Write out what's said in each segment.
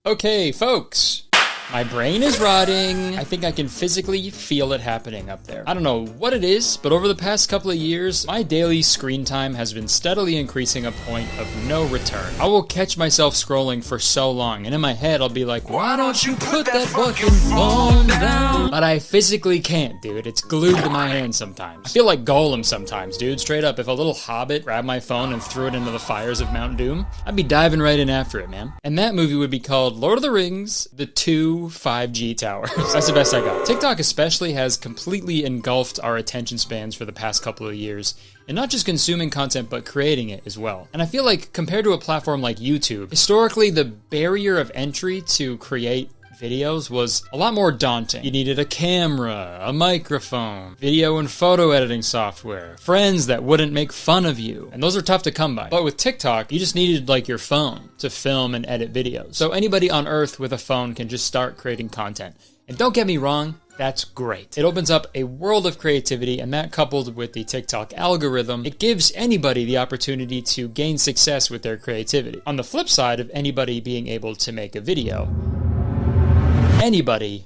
Okay, folks. My brain is rotting. I think I can physically feel it happening up there. I don't know what it is, but over the past couple of years, my daily screen time has been steadily increasing a point of no return. I will catch myself scrolling for so long, and in my head, I'll be like, why don't you put that fucking phone down? But I physically can't, dude. It's glued to my hand sometimes. I feel like Gollum sometimes, dude. Straight up, if a little hobbit grabbed my phone and threw it into the fires of Mount Doom, I'd be diving right in after it, man. And that movie would be called Lord of the Rings, The Two 5G Towers. That's the best I got. TikTok especially has completely engulfed our attention spans for the past couple of years, and not just consuming content, but creating it as well. And I feel like compared to a platform like YouTube, historically the barrier of entry to create videos was a lot more daunting. You needed a camera, a microphone, video and photo editing software, friends that wouldn't make fun of you, and those are tough to come by. But with TikTok, you just needed like your phone to film and edit videos. So anybody on earth with a phone can just start creating content. And don't get me wrong, that's great. It opens up a world of creativity, and that coupled with the TikTok algorithm, it gives anybody the opportunity to gain success with their creativity. On the flip side of anybody being able to make a video, anybody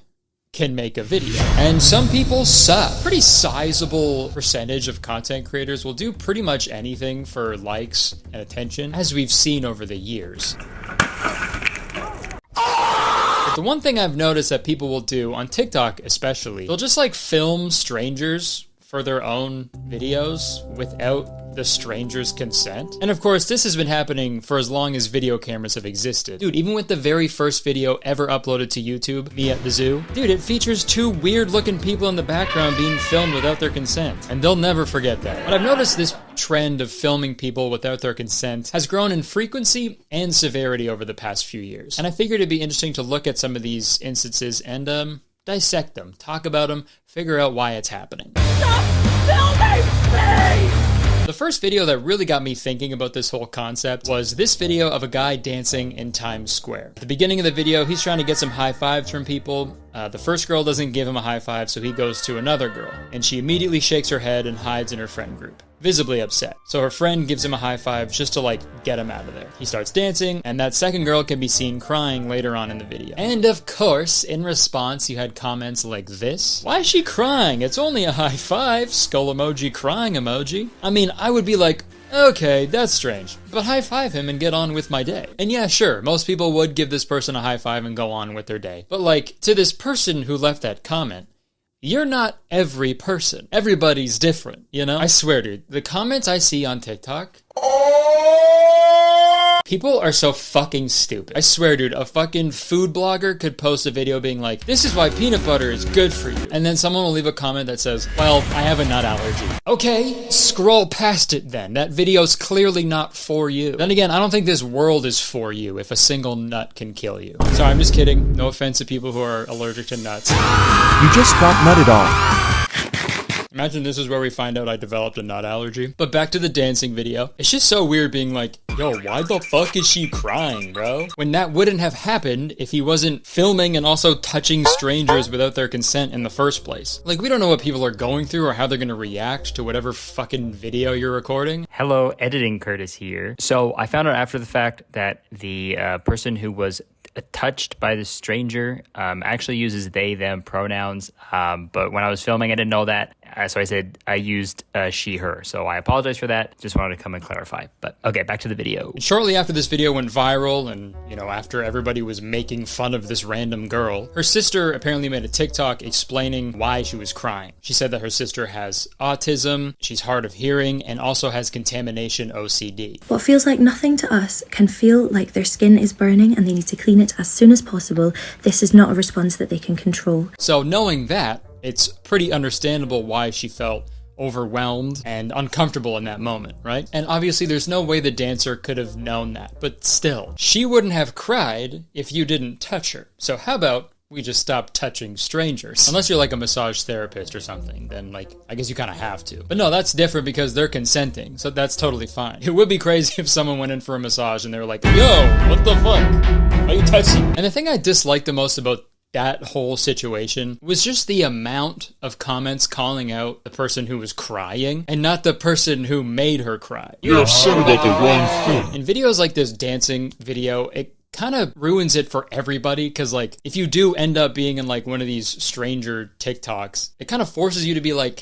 can make a video. And some people suck. Pretty sizable percentage of content creators will do pretty much anything for likes and attention, as we've seen over the years. But the one thing I've noticed that people will do, on TikTok especially, they'll just like film strangers for their own videos without the stranger's consent. And of course, this has been happening for as long as video cameras have existed. Dude, even with the very first video ever uploaded to YouTube, me at the zoo, dude, it features two weird looking people in the background being filmed without their consent. And they'll never forget that. But I've noticed this trend of filming people without their consent has grown in frequency and severity over the past few years. And I figured it'd be interesting to look at some of these instances and dissect them, talk about them, figure out why it's happening. Stop filming me! The first video that really got me thinking about this whole concept was this video of a guy dancing in Times Square. At the beginning of the video, he's trying to get some high fives from people. The first girl doesn't give him a high five, so he goes to another girl, and she immediately shakes her head and hides in her friend group, visibly upset. So her friend gives him a high five just to like get him out of there. He starts dancing, and that second girl can be seen crying later on in the video. And of course, in response, you had comments like this. Why is she crying? It's only a high five. Skull emoji, crying emoji. I mean, I would be like, okay, that's strange, but high five him and get on with my day. And yeah, sure, most people would give this person a high five and go on with their day. But like, to this person who left that comment, you're not every person. Everybody's different, you know? I swear, dude, the comments I see on TikTok, people are so fucking stupid. I swear, dude, a fucking food blogger could post a video being like, this is why peanut butter is good for you. And then someone will leave a comment that says, well, I have a nut allergy. Okay, scroll past it then. That video's clearly not for you. Then again, I don't think this world is for you if a single nut can kill you. Sorry, I'm just kidding. No offense to people who are allergic to nuts. You just got nutted off. Imagine this is where we find out I developed a nut allergy. But back to the dancing video. It's just so weird being like, yo, why the fuck is she crying, bro? When that wouldn't have happened if he wasn't filming and also touching strangers without their consent in the first place. Like, we don't know what people are going through or how they're gonna react to whatever fucking video you're recording. Hello, editing Kurtis here. So I found out after the fact that the person who was touched by the stranger actually uses they, them pronouns. But when I was filming, I didn't know that. So I said I used she, her. So I apologize for that. Just wanted to come and clarify. But okay, back to the video. Shortly after this video went viral and, you know, after everybody was making fun of this random girl, her sister apparently made a TikTok explaining why she was crying. She said that her sister has autism, she's hard of hearing, and also has contamination OCD. What feels like nothing to us can feel like their skin is burning and they need to clean it as soon as possible. This is not a response that they can control. So knowing that, it's pretty understandable why she felt overwhelmed and uncomfortable in that moment, right? And obviously there's no way the dancer could have known that, but still, she wouldn't have cried if you didn't touch her. So how about we just stop touching strangers? Unless you're like a massage therapist or something, then like, I guess you kind of have to. But no, that's different because they're consenting, so that's totally fine. It would be crazy if someone went in for a massage and they were like, yo, what the fuck? Why are you touching? And the thing I dislike the most about that whole situation was just the amount of comments calling out the person who was crying and not the person who made her cry. You're upset about the wrong thing. In videos like this dancing video, it kind of ruins it for everybody, because like if you do end up being in like one of these stranger TikToks, it kind of forces you to be like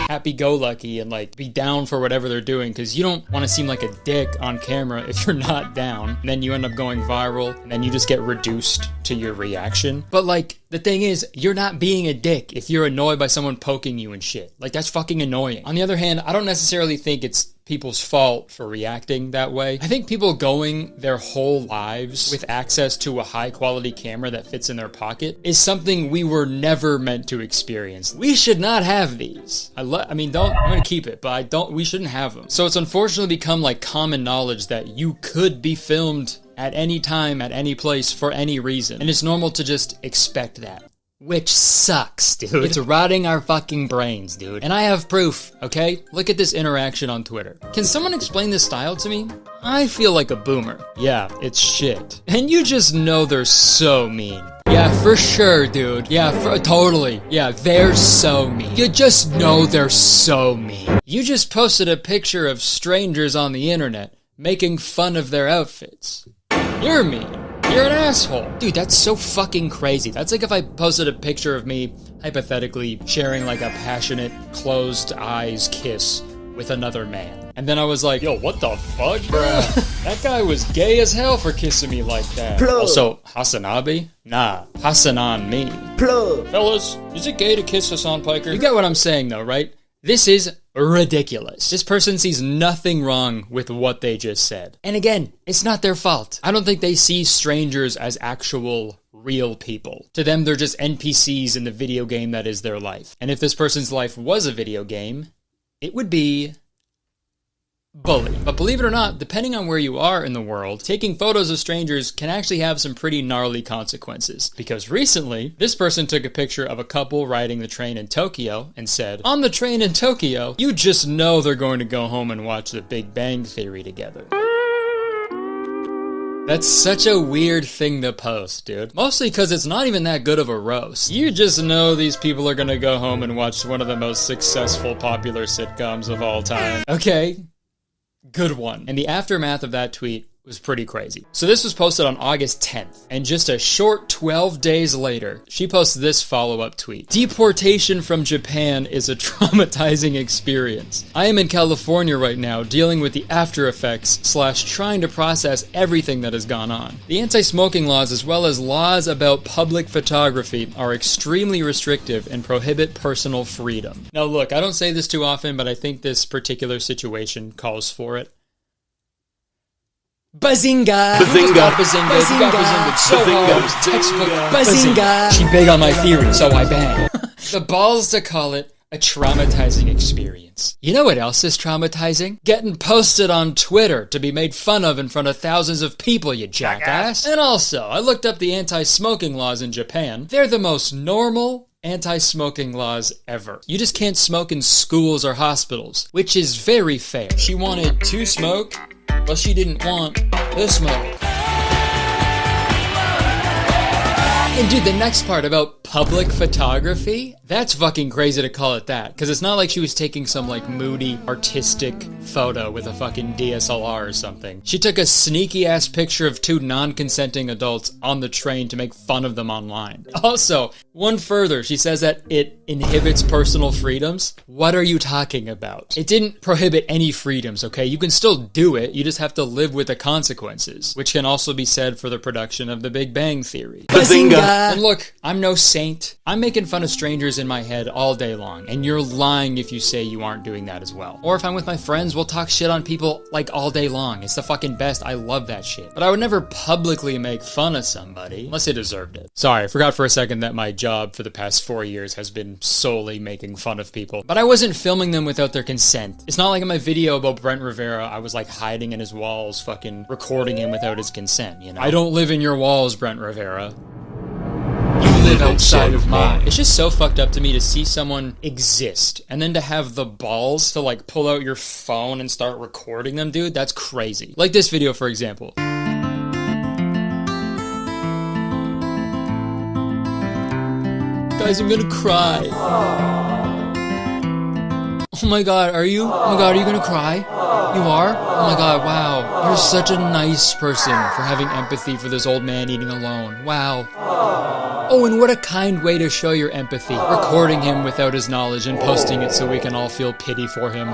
happy-go-lucky and like be down for whatever they're doing, because you don't want to seem like a dick on camera if you're not down, and then you end up going viral, and then you just get reduced to your reaction. But like the thing is, you're not being a dick if you're annoyed by someone poking you and shit. Like, that's fucking annoying. On the other hand, I don't necessarily think it's people's fault for reacting that way. I think people going their whole lives with access to a high quality camera that fits in their pocket is something we were never meant to experience. We should not have these. I'm gonna keep it, but we shouldn't have them. So it's unfortunately become like common knowledge that you could be filmed at any time, at any place, for any reason. And it's normal to just expect that. Which sucks, dude. It's rotting our fucking brains, dude. And I have proof, okay? Look at this interaction on Twitter. Can someone explain this style to me? I feel like a boomer. Yeah, it's shit. And you just know they're so mean. Yeah, for sure, dude. Yeah, totally. Yeah, they're so mean. You just know they're so mean. You just posted a picture of strangers on the internet making fun of their outfits. You're mean. You're an asshole. Dude, that's so fucking crazy. That's like if I posted a picture of me, hypothetically, sharing like a passionate, closed eyes kiss with another man. And then I was like, yo, what the fuck, bruh? That guy was gay as hell for kissing me like that. Plug. Also, Hasanabe? Nah, Hasanan me. Plug. Fellas, is it gay to kiss Hassan Piker? You get what I'm saying though, right? This is ridiculous. This person sees nothing wrong with what they just said. And again, it's not their fault. I don't think they see strangers as actual real people. To them, they're just NPCs in the video game that is their life. And if this person's life was a video game, it would be Bully. But believe it or not, depending on where you are in the world, taking photos of strangers can actually have some pretty gnarly consequences. Because recently, this person took a picture of a couple riding the train in Tokyo and said, on the train in Tokyo, you just know they're going to go home and watch The Big Bang Theory together. That's such a weird thing to post, dude. Mostly because it's not even that good of a roast. You just know these people are gonna go home and watch one of the most successful, popular sitcoms of all time. Okay. Good one. And the aftermath of that tweet was pretty crazy. So this was posted on August 10th, and just a short 12 days later, she posts this follow-up tweet. Deportation from Japan is a traumatizing experience. I am in California right now dealing with the after effects / trying to process everything that has gone on. The anti-smoking laws as well as laws about public photography are extremely restrictive and prohibit personal freedom. Now look, I don't say this too often, but I think this particular situation calls for it. Bazinga! Bazinga! Bazinga! You got Bazinga so hard. Textbook Bazinga! She big on my theory, so I bang. The balls to call it a traumatizing experience. You know what else is traumatizing? Getting posted on Twitter to be made fun of in front of thousands of people, you jackass. And also, I looked up the anti-smoking laws in Japan. They're the most normal anti-smoking laws ever. You just can't smoke in schools or hospitals, which is very fair. She wanted to smoke, but she didn't want the smoke. And dude, the next part about public photography, that's fucking crazy to call it that. Because it's not like she was taking some like moody, artistic photo with a fucking DSLR or something. She took a sneaky ass picture of two non-consenting adults on the train to make fun of them online. Also, one further, she says that it inhibits personal freedoms. What are you talking about? It didn't prohibit any freedoms, okay? You can still do it, you just have to live with the consequences. Which can also be said for the production of The Big Bang Theory. Bazinga! And look, I'm no saint. I'm making fun of strangers in my head all day long, and you're lying if you say you aren't doing that as well. Or if I'm with my friends, we'll talk shit on people like all day long. It's the fucking best. I love that shit. But I would never publicly make fun of somebody unless they deserved it. Sorry, I forgot for a second that my job for the past 4 years has been solely making fun of people. But I wasn't filming them without their consent. It's not like in my video about Brent Rivera, I was like hiding in his walls, fucking recording him without his consent, you know? I don't live in your walls, Brent Rivera. You live outside of mine. It's just so fucked up to me to see someone exist and then to have the balls to like pull out your phone and start recording them, dude. That's crazy. Like this video, for example. Guys, I'm gonna cry. Oh my god, are you? Oh my god, are you gonna cry? You are? Oh my god, wow. You're such a nice person for having empathy for this old man eating alone. Wow. Oh, and what a kind way to show your empathy. Recording him without his knowledge and posting it so we can all feel pity for him.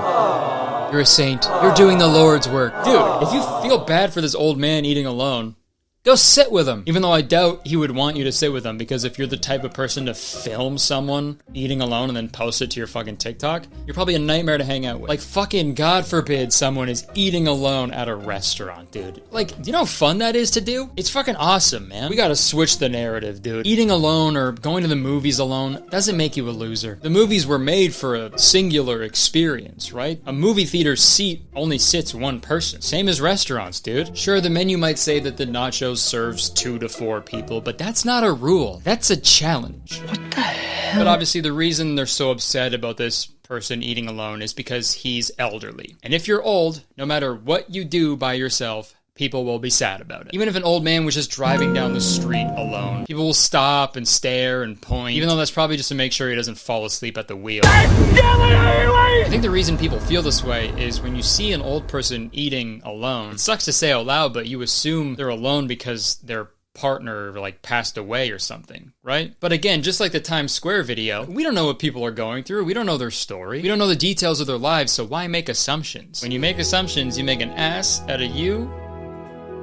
You're a saint. You're doing the Lord's work. Dude, if you feel bad for this old man eating alone, go sit with him. Even though I doubt he would want you to sit with him, because if you're the type of person to film someone eating alone and then post it to your fucking TikTok, you're probably a nightmare to hang out with. Like, fucking God forbid someone is eating alone at a restaurant, dude. Like, do you know how fun that is to do? It's fucking awesome, man. We gotta switch the narrative, dude. Eating alone or going to the movies alone doesn't make you a loser. The movies were made for a singular experience, right? A movie theater seat only sits one person. Same as restaurants, dude. Sure, the menu might say that the nachos serves 2 to 4 people, but that's not a rule. That's a challenge. What the hell? But obviously the reason they're so upset about this person eating alone is because he's elderly. And if you're old, no matter what you do by yourself, people will be sad about it. Even if an old man was just driving down the street alone, people will stop and stare and point, even though that's probably just to make sure he doesn't fall asleep at the wheel. I think the reason people feel this way is when you see an old person eating alone, it sucks to say out loud, but you assume they're alone because their partner like passed away or something, right? But again, just like the Times Square video, we don't know what people are going through. We don't know their story. We don't know the details of their lives, so why make assumptions? When you make assumptions, you make an ass out of you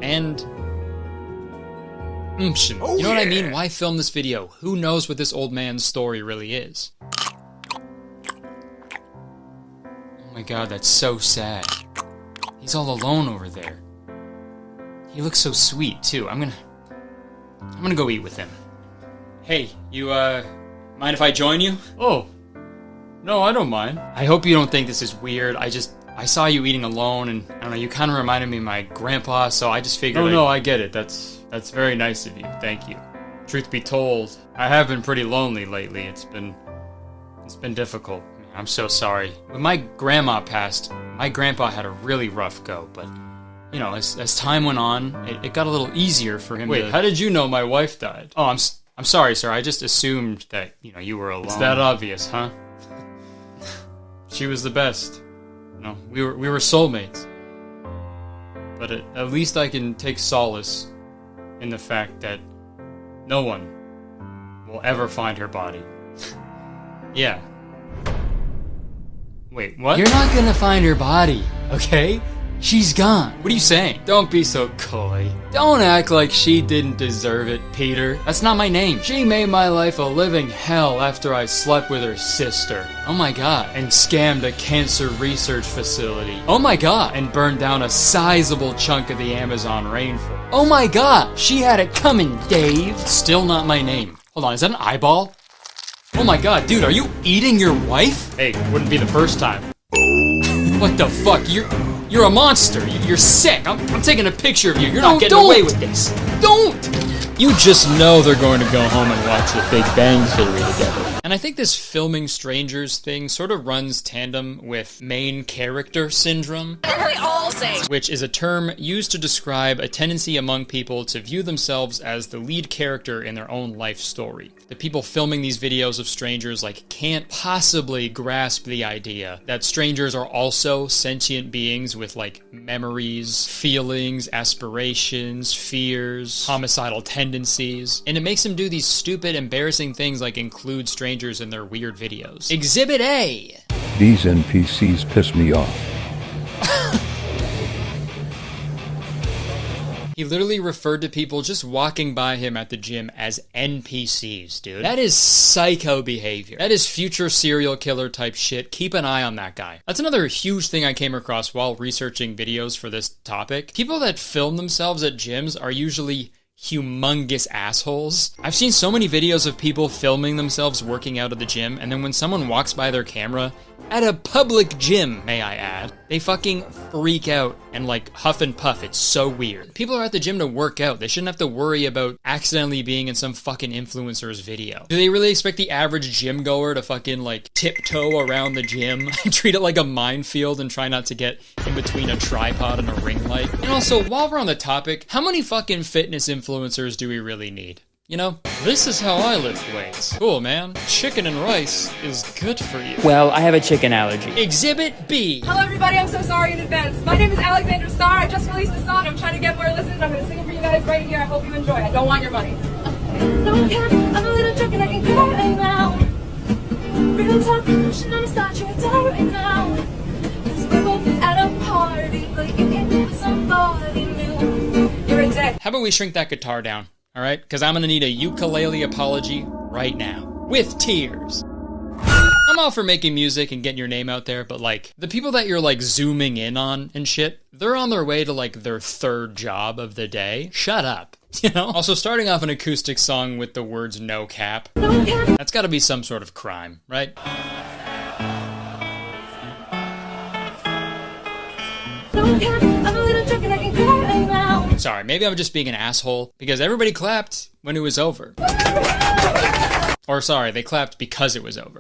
and you know what I mean? Why film this video? Who knows what this old man's story really is? Oh my god, that's so sad. He's all alone over there. He looks so sweet too. I'm gonna go eat with him. Hey, you mind if I join you? Oh, no, I don't mind. I hope you don't think this is weird. I saw you eating alone, and I don't know, you kind of reminded me of my grandpa, so I just figured... No, I get it. That's very nice of you. Thank you. Truth be told, I have been pretty lonely lately. It's been difficult. I'm so sorry. When my grandma passed, my grandpa had a really rough go, but, you know, as time went on, it got a little easier for him. Wait, how did you know my wife died? Oh, I'm sorry, sir. I just assumed that, you know, you were alone. It's that obvious, huh? She was the best. No, we were soulmates. But at least I can take solace in the fact that no one will ever find her body. Yeah. Wait, what? You're not gonna find her body, okay? She's gone. What are you saying? Don't be so coy. Don't act like she didn't deserve it, Peter. That's not my name. She made my life a living hell after I slept with her sister. Oh my god. And scammed a cancer research facility. Oh my god. And burned down a sizable chunk of the Amazon rainforest. Oh my god. She had it coming, Dave. Still not my name. Hold on, is that an eyeball? Oh my god, dude, are you eating your wife? Hey, wouldn't be the first time. What the fuck? You're a monster. You're sick. I'm taking a picture of you. You're not getting away with this. Don't! You just know they're going to go home and watch The Big Bang Theory together. And I think this filming strangers thing sort of runs tandem with main character syndrome. We all say. Which is a term used to describe a tendency among people to view themselves as the lead character in their own life story. The people filming these videos of strangers can't possibly grasp the idea that strangers are also sentient beings with memories, feelings, aspirations, fears, homicidal tendencies, and it makes them do these stupid, embarrassing things like include strangers in their weird videos. Exhibit A! These NPCs piss me off. He literally referred to people just walking by him at the gym as NPCs, dude. That is psycho behavior. That is future serial killer type shit. Keep an eye on that guy. That's another huge thing I came across while researching videos for this topic. People that film themselves at gyms are usually humongous assholes. I've seen so many videos of people filming themselves working out at the gym, and then when someone walks by their camera, at a public gym, may I add, they fucking freak out and huff and puff. It's so weird. People are at the gym to work out. They shouldn't have to worry about accidentally being in some fucking influencer's video. Do they really expect the average gym goer to fucking tiptoe around the gym and treat it like a minefield and try not to get in between a tripod and a ring light? And also, while we're on the topic, how many fucking fitness influencers do we really need? You know, this is how I lift weights. Cool, man. Chicken and rice is good for you. Well, I have a chicken allergy. Exhibit B. Hello everybody, I'm so sorry in advance. My name is Alexander Starr. I just released a song. I'm trying to get more listens. I'm going to sing it for you guys right here. I hope you enjoy. I don't want your money. No cap, I'm a little drunk and I can cry right now. Real talk, you should know start your die right now. Cause we're both at a party, but you can do somebody new. You're a dick. How about we shrink that guitar down, all right? Because I'm going to need a ukulele apology right now. With tears. I'm all for making music and getting your name out there, but like, the people that you're like zooming in on and shit, they're on their way to like their third job of the day. Shut up. You know? Also, starting off an acoustic song with the words no cap, that's gotta be some sort of crime, right? No cap, I'm a little drunk and I can cry right now. Sorry, maybe I'm just being an asshole, because everybody clapped when it was over. Or sorry, they clapped because it was over.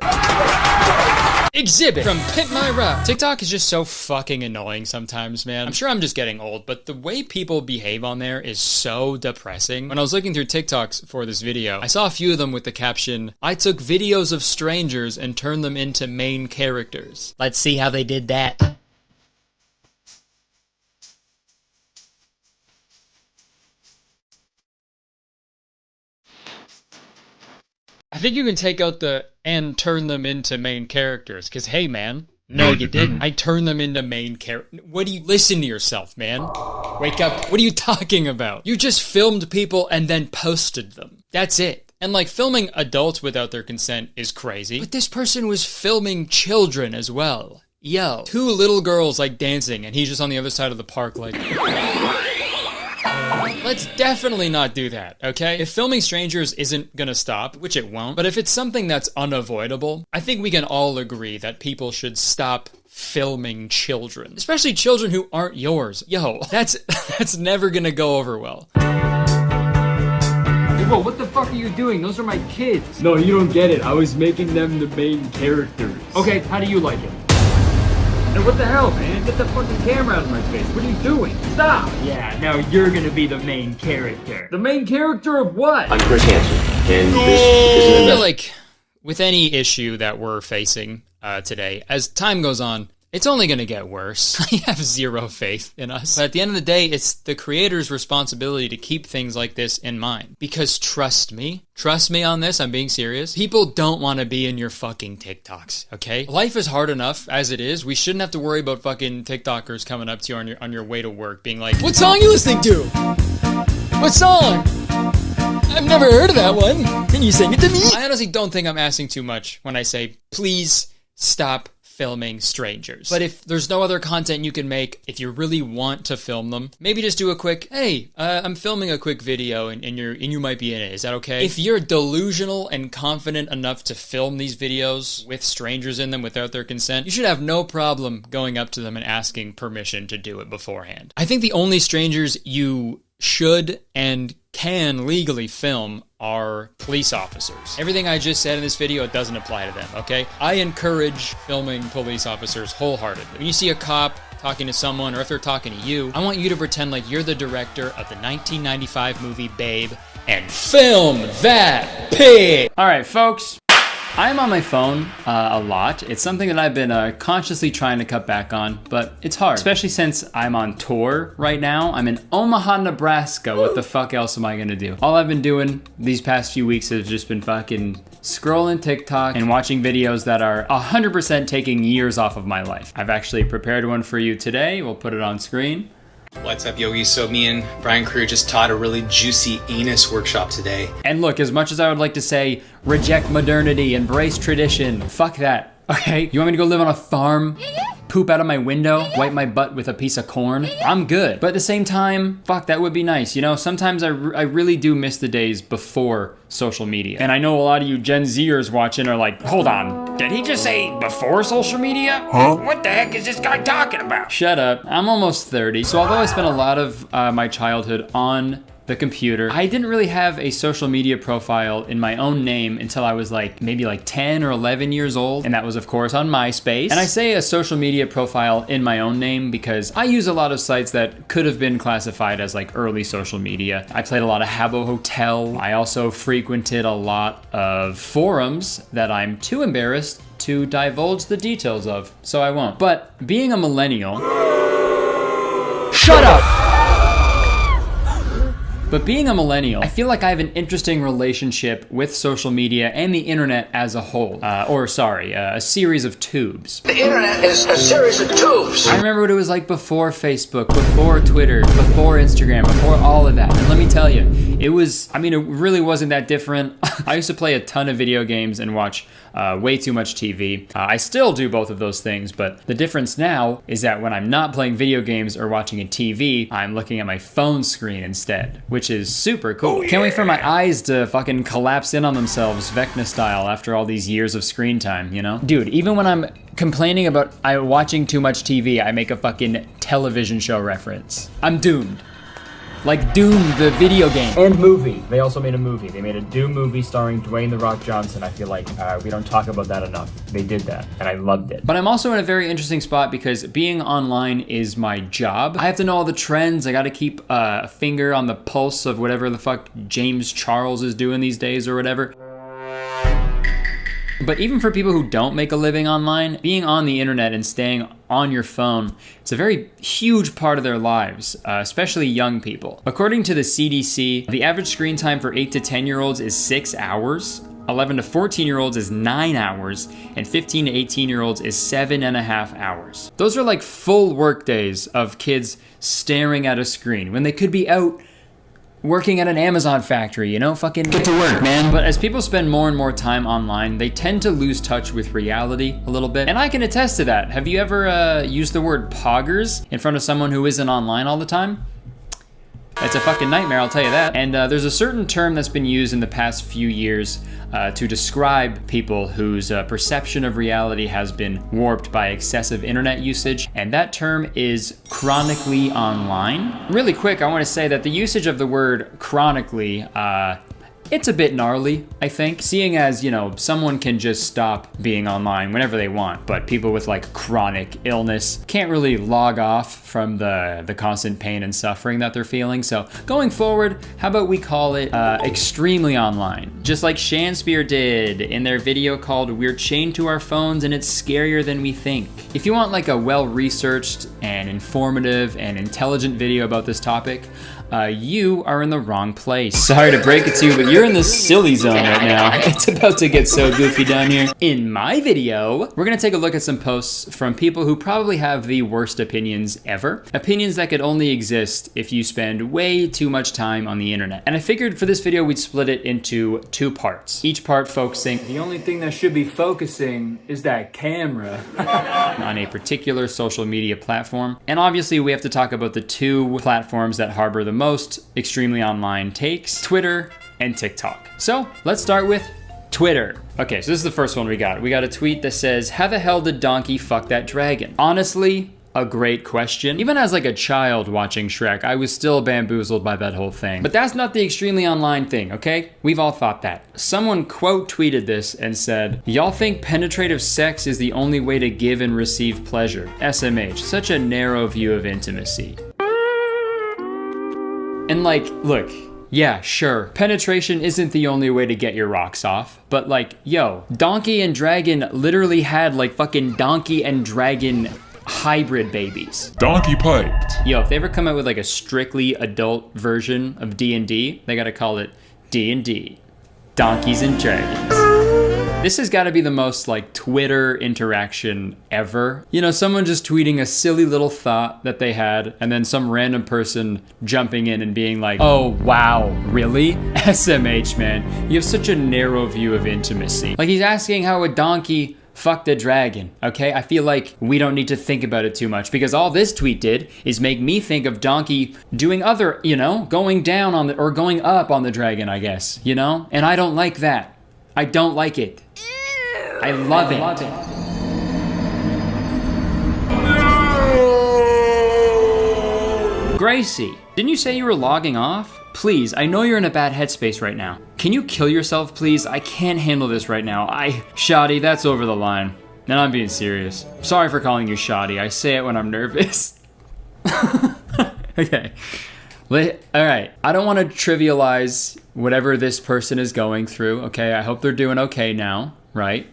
Exhibit from Pimp My Ride. TikTok is just so fucking annoying sometimes, man. I'm sure I'm just getting old, but the way people behave on there is so depressing. When I was looking through TikToks for this video, I saw a few of them with the caption, "I took videos of strangers and turned them into main characters. Let's see how they did that." I think you can take out the "and turn them into main characters," because hey man, no you didn't. I turned them into main characters. What do you, listen to yourself, man. Wake up, what are you talking about? You just filmed people and then posted them. That's it. And like, filming adults without their consent is crazy, but this person was filming children as well. Yo, 2 little girls like dancing and he's just on the other side of the park like... Let's definitely not do that, okay? If filming strangers isn't gonna stop, which it won't, but if it's something that's unavoidable, I think we can all agree that people should stop filming children. Especially children who aren't yours. Yo, that's never gonna go over well. Bro, what the fuck are you doing? Those are my kids. No, you don't get it. I was making them the main characters. Okay, how do you like it? And what the hell, man? Get the fucking camera out of my face. What are you doing? Stop! Yeah, now you're gonna be the main character. The main character of what? I'm Chris Hansen, and this I is feel like with any issue that we're facing today, as time goes on, it's only going to get worse. I have zero faith in us. But at the end of the day, it's the creator's responsibility to keep things like this in mind. Because trust me on this, I'm being serious. People don't want to be in your fucking TikToks, okay? Life is hard enough as it is. We shouldn't have to worry about fucking TikTokers coming up to you on your way to work being like, "What song are you listening to? What song? I've never heard of that one. Can you sing it to me?" I honestly don't think I'm asking too much when I say, please stop filming strangers. But if there's no other content you can make, if you really want to film them, maybe just do a quick, "Hey, I'm filming a quick video and you might be in it. Is that okay?" If you're delusional and confident enough to film these videos with strangers in them without their consent, you should have no problem going up to them and asking permission to do it beforehand. I think the only strangers you should and can legally film are police officers. Everything I just said in this video, it doesn't apply to them, okay? I encourage filming police officers wholeheartedly. When you see a cop talking to someone, or if they're talking to you, I want you to pretend like you're the director of the 1995 movie Babe and film that pig! Alright, folks. I'm on my phone a lot. It's something that I've been consciously trying to cut back on, but it's hard. Especially since I'm on tour right now. I'm in Omaha, Nebraska. What the fuck else am I gonna do? All I've been doing these past few weeks has just been fucking scrolling TikTok and watching videos that are 100% taking years off of my life. I've actually prepared one for you today. We'll put it on screen. What's up, Yogi? So me and Brian Crew just taught a really juicy anus workshop today. And look, as much as I would like to say, reject modernity, embrace tradition, fuck that, okay? You want me to go live on a farm? Poop out of my window, wipe my butt with a piece of corn? I'm good. But at the same time, fuck, that would be nice. You know, sometimes I really do miss the days before social media. And I know a lot of you Gen Zers watching are like, hold on, did he just say before social media? Huh? What the heck is this guy talking about? Shut up, I'm almost 30. So although I spent a lot of my childhood on the computer. I didn't really have a social media profile in my own name until I was like maybe like 10 or 11 years old. And that was of course on MySpace. And I say a social media profile in my own name because I use a lot of sites that could have been classified as like early social media. I played a lot of Habbo Hotel. I also frequented a lot of forums that I'm too embarrassed to divulge the details of, so I won't. But being a millennial... Shut up! But being a millennial, I feel like I have an interesting relationship with social media and the internet as a whole. A series of tubes. The internet is a series of tubes. I remember what it was like before Facebook, before Twitter, before Instagram, before all of that. And let me tell you, it really wasn't that different. I used to play a ton of video games and watch way too much TV. I still do both of those things, but the difference now is that when I'm not playing video games or watching a TV, I'm looking at my phone screen instead, which is super cool. Can't wait for my eyes to fucking collapse in on themselves Vecna style after all these years of screen time, you know? Dude, even when I'm complaining about watching too much TV, I make a fucking television show reference. I'm doomed. Like Doom, the video game. And movie. They also made a movie. They made a Doom movie starring Dwayne "The Rock" Johnson. I feel like we don't talk about that enough. They did that, and I loved it. But I'm also in a very interesting spot because being online is my job. I have to know all the trends. I gotta keep a finger on the pulse of whatever the fuck James Charles is doing these days or whatever. But even for people who don't make a living online, being on the internet and staying on your phone, it's a very huge part of their lives, especially young people. According to the CDC, the average screen time for 8 to 10-year-olds is 6 hours, 11 to 14-year-olds is 9 hours, and 15 to 18-year-olds is 7.5 hours. Those are like full work days of kids staring at a screen when they could be out working at an Amazon factory, you know? Fucking get to work, man. But as people spend more and more time online, they tend to lose touch with reality a little bit. And I can attest to that. Have you ever used the word poggers in front of someone who isn't online all the time? It's a fucking nightmare, I'll tell you that. And there's a certain term that's been used in the past few years to describe people whose perception of reality has been warped by excessive internet usage, and that term is chronically online. Really quick, I want to say that the usage of the word chronically, it's a bit gnarly, I think, seeing as, you know, someone can just stop being online whenever they want, but people with like chronic illness can't really log off from the constant pain and suffering that they're feeling. So going forward, how about we call it extremely online? Just like Shakespeare did in their video called "We're Chained to Our Phones and It's Scarier Than We Think." If you want like a well-researched and informative and intelligent video about this topic, you are in the wrong place. Sorry to break it to you, but you're in the silly zone right now. It's about to get so goofy down here. In my video, we're gonna take a look at some posts from people who probably have the worst opinions ever. Opinions that could only exist if you spend way too much time on the internet. And I figured for this video, we'd split it into 2 parts. Each part focusing, the only thing that should be focusing is that camera, on a particular social media platform. And obviously we have to talk about the 2 platforms that harbor the most extremely online takes, Twitter and TikTok. So let's start with Twitter. Okay, so this is the first one we got. We got a tweet that says, "How the hell did Donkey fuck that dragon?" Honestly, a great question. Even as like a child watching Shrek, I was still bamboozled by that whole thing. But that's not the extremely online thing, okay? We've all thought that. Someone quote tweeted this and said, "Y'all think penetrative sex is the only way to give and receive pleasure? SMH, such a narrow view of intimacy." And like, look, yeah, sure, penetration isn't the only way to get your rocks off, but like, yo, Donkey and Dragon literally had like fucking Donkey and Dragon hybrid babies. Donkey piped. Yo, if they ever come out with like a strictly adult version of D&D, they gotta call it D&D, Donkeys and Dragons. This has got to be the most like Twitter interaction ever. You know, someone just tweeting a silly little thought that they had, and then some random person jumping in and being like, "Oh wow, really? SMH, man, you have such a narrow view of intimacy." Like he's asking how a donkey fucked a dragon, okay? I feel like we don't need to think about it too much because all this tweet did is make me think of Donkey doing other, you know, going down on the, or going up on the dragon, I guess, you know? And I don't like that. I don't like it. I love it. Gracie, didn't you say you were logging off? please, I know you're in a bad headspace right now. Can you kill yourself, please? I can't handle this right now. Shoddy, that's over the line. And I'm being serious. Sorry for calling you shoddy. I say it when I'm nervous. Okay. Alright. I don't want to trivialize whatever this person is going through, okay? I hope they're doing okay now, right?